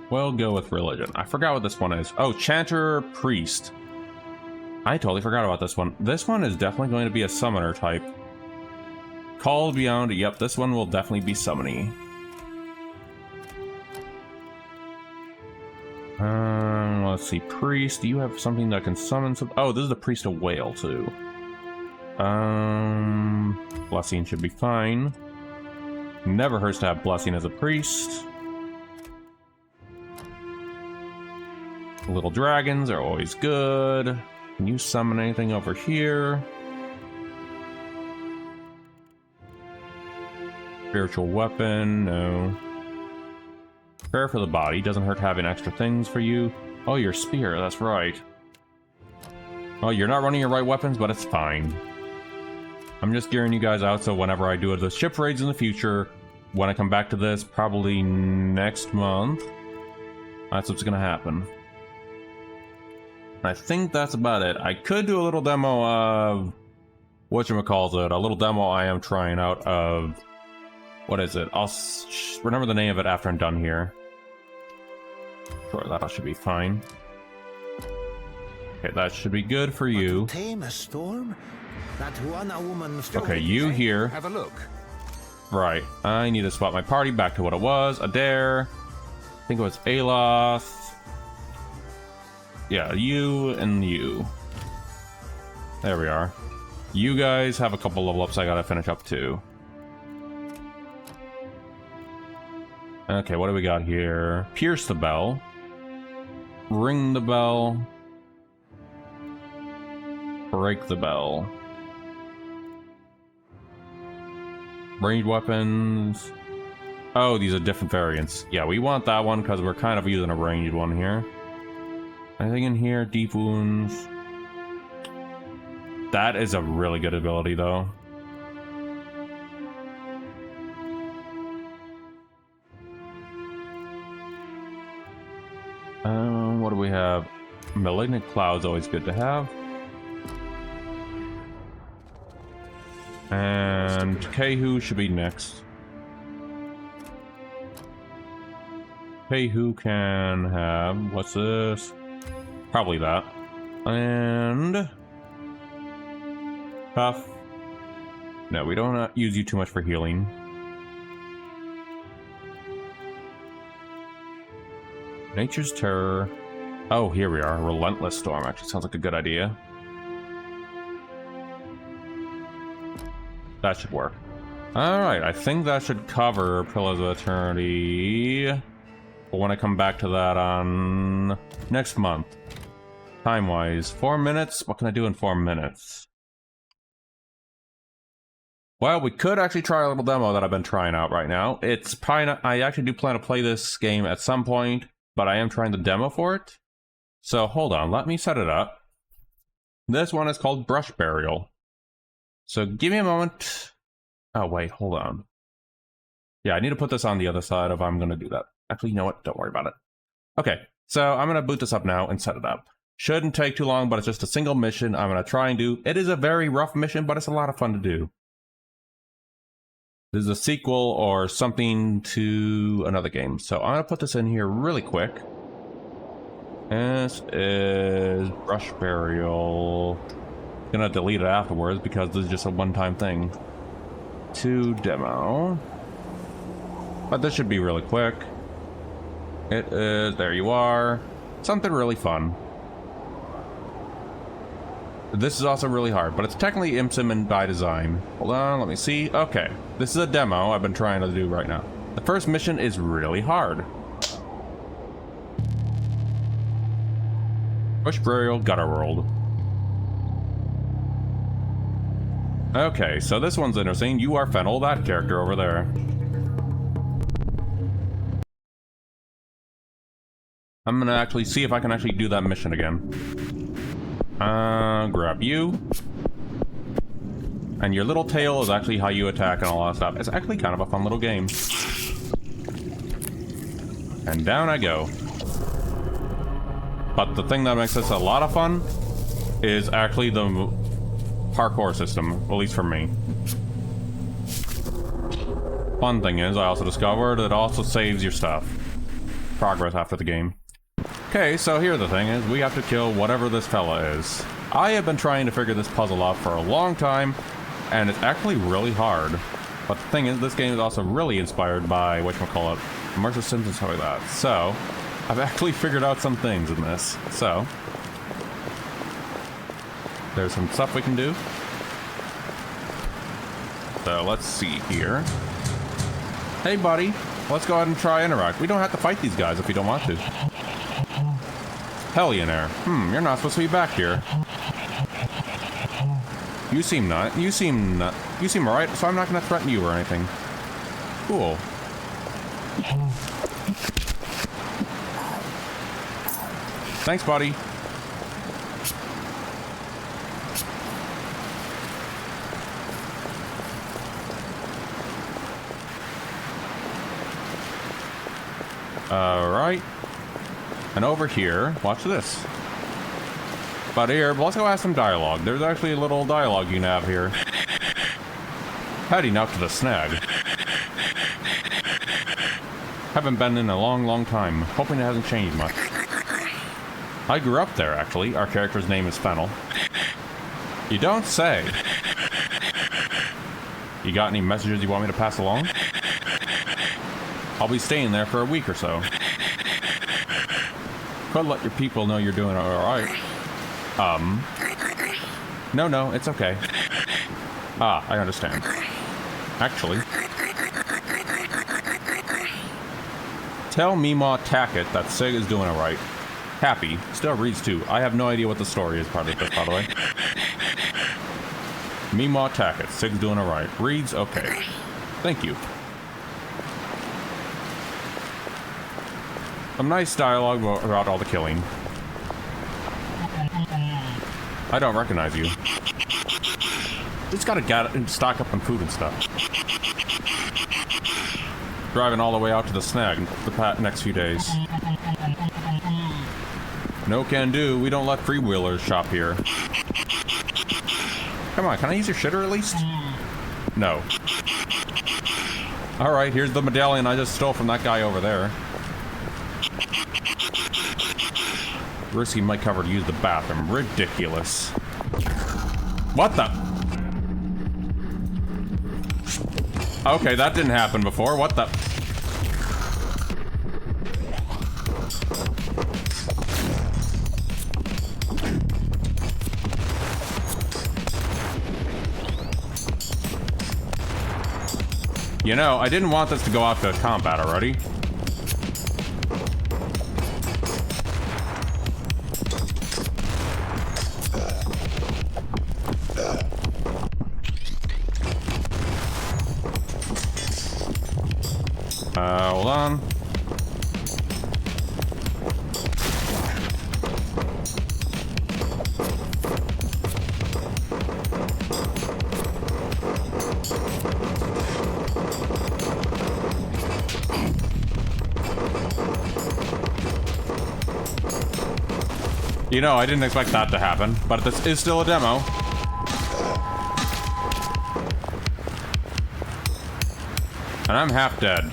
We'll go with religion. I forgot what this one is. Oh, Chanter Priest. I totally forgot about this one. This one is definitely going to be a summoner type. Call Beyond. Yep, this one will definitely be summoning. Let's see. Priest. Do you have something that can summon some? Oh, this is the Priest of Whale, too. Blessing should be fine. Never hurts to have Blessing as a priest. Little dragons are always good. Can you summon anything over here? Spiritual weapon, no. Prayer for the body, doesn't hurt having extra things for you. Oh, your spear, that's right. Oh, you're not running your right weapons, but it's fine. I'm just gearing you guys out so whenever I do the ship raids in the future, when I come back to this, probably next month, that's what's gonna happen. I think that's about it. I could do a little demo of whatchamacallit, a little demo I am trying out of, what is it? I'll remember the name of it after I'm done here. Sure, that should be fine. Okay, that should be good for you. Tame a storm? That one a woman still Okay, you here. Have a look. Right, I need to swap my party back to what it was. Adair. I think it was Aloth. Yeah, you and you. There we are. You guys have a couple level ups I gotta finish up too. Okay, what do we got here? Pierce the bell. Ring the bell. Break the bell. Ranged weapons. Oh, these are different variants. Yeah, we want that one because we're kind of using a ranged one here. Anything in here? Deep wounds. That is a really good ability, though. What do we have? Malignant Cloud's always good to have. And Kehu should be next. Kehu can have... what's this? Probably that. And... Puff. No, we don't use you too much for healing. Nature's Terror. Oh, here we are. Relentless Storm actually sounds like a good idea. That should work. Alright, I think that should cover Pillars of Eternity. But when I come back to that on next month. Time-wise, 4 minutes? What can I do in 4 minutes? Well, we could actually try a little demo that I've been trying out right now. It's probably not, I actually do plan to play this game at some point, but I am trying the demo for it. So hold on, let me set it up. This one is called Brush Burial. So give me a moment. Oh wait, hold on. Yeah, I need to put this on the other side if I'm going to do that. Actually, you know what? Don't worry about it. Okay, so I'm going to boot this up now and set it up. Shouldn't take too long, but it's just a single mission I'm going to try and do. It is a very rough mission, but it's a lot of fun to do. This is a sequel or something to another game. So I'm going to put this in here really quick. This is Brush Burial. Gonna delete it afterwards because this is just a one-time thing. To demo. But this should be really quick. It is, there you are. Something really fun. This is also really hard, but it's technically ImSim by design. Hold on, let me see. Okay, this is a demo I've been trying to do right now. The first mission is really hard. Brush Burial Gutter World. Okay, so this one's interesting. You are Fennel, that character over there. I'm gonna actually see if I can actually do that mission again. Grab you. And your little tail is actually how you attack and all that stuff. It's actually kind of a fun little game. And down I go. But the thing that makes this a lot of fun is actually the parkour system, at least for me. Fun thing is, I also discovered it also saves your stuff. Progress after the game. Okay, so here's the thing is, we have to kill whatever this fella is. I have been trying to figure this puzzle out for a long time, and it's actually really hard. But the thing is, this game is also really inspired by, whatchamacallit, Immersive Sims and stuff like that. So, I've actually figured out some things in this. So, there's some stuff we can do. So let's see here. Hey buddy, let's go ahead and try interact. We don't have to fight these guys if we don't want to. Hellionaire. You're not supposed to be back here. You seem alright, so I'm not gonna threaten you or anything. Cool. Thanks, buddy. Alright. And over here, watch this. But here, let's go have some dialogue. There's actually a little dialogue you can have here. Heading out to the snag. Haven't been in a long, long time. Hoping it hasn't changed much. I grew up there, actually. Our character's name is Fennel. You don't say. You got any messages you want me to pass along? I'll be staying there for a week or so. Could let your people know you're doing alright. No, it's okay. Ah, I understand. Actually, tell Meemaw Tackett that Sig is doing alright. Happy. Still reads too. I have no idea what the story is part of this, by the way. Meemaw Tackett. Sig's doing alright. Reads okay. Thank you. Some nice dialogue about all the killing. I don't recognize you. Just gotta stock up on food and stuff. Driving all the way out to the snag the next few days. No can do. We don't let freewheelers shop here. Come on, can I use your shitter at least? No. Alright, here's the medallion I just stole from that guy over there. Risky might cover to use the bathroom. Ridiculous. What the? Okay, that didn't happen before. What the? You know, I didn't want this to go out to combat already. Hold on. You know, I didn't expect that to happen, but this is still a demo. And I'm half dead.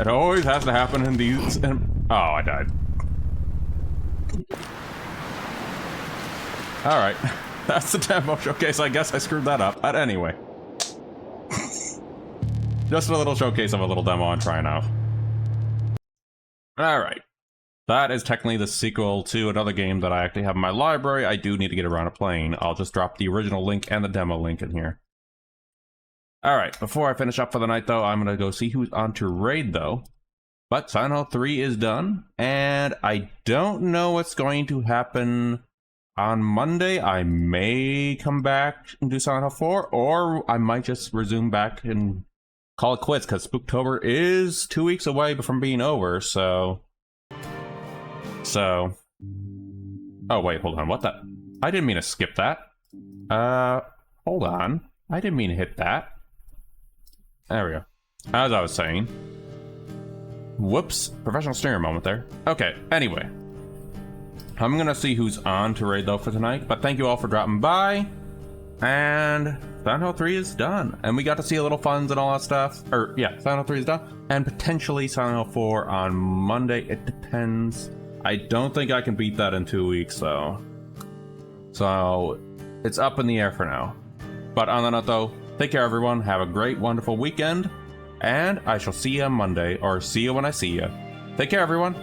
It always has to happen in these. Oh, I died. Alright. That's the demo showcase. I guess I screwed that up. But anyway. Just a little showcase of a little demo I'm trying out. Alright. That is technically the sequel to another game that I actually have in my library. I do need to get around to playing. I'll just drop the original link and the demo link in here. Alright, before I finish up for the night, though, I'm going to go see who's on to raid, though. But Silent Hill 3 is done, and I don't know what's going to happen on Monday. I may come back and do Silent Hill 4, or I might just resume back and call it quits, because Spooktober is 2 weeks away from being over, so... Oh, wait, hold on, what the... I didn't mean to skip that. Hold on. I didn't mean to hit that. There we go. As I was saying. Whoops. Professional steering moment there. Okay, anyway. I'm gonna see who's on to raid, though, for tonight. But thank you all for dropping by. And Silent Hill 3 is done. And we got to see a little funds and all that stuff. Or, yeah, Silent Hill 3 is done. And potentially Silent Hill 4 on Monday. It depends. I don't think I can beat that in 2 weeks, though. So, it's up in the air for now. But on that note, though, take care, everyone. Have a great, wonderful weekend. And I shall see you on Monday, or see you when I see you. Take care, everyone.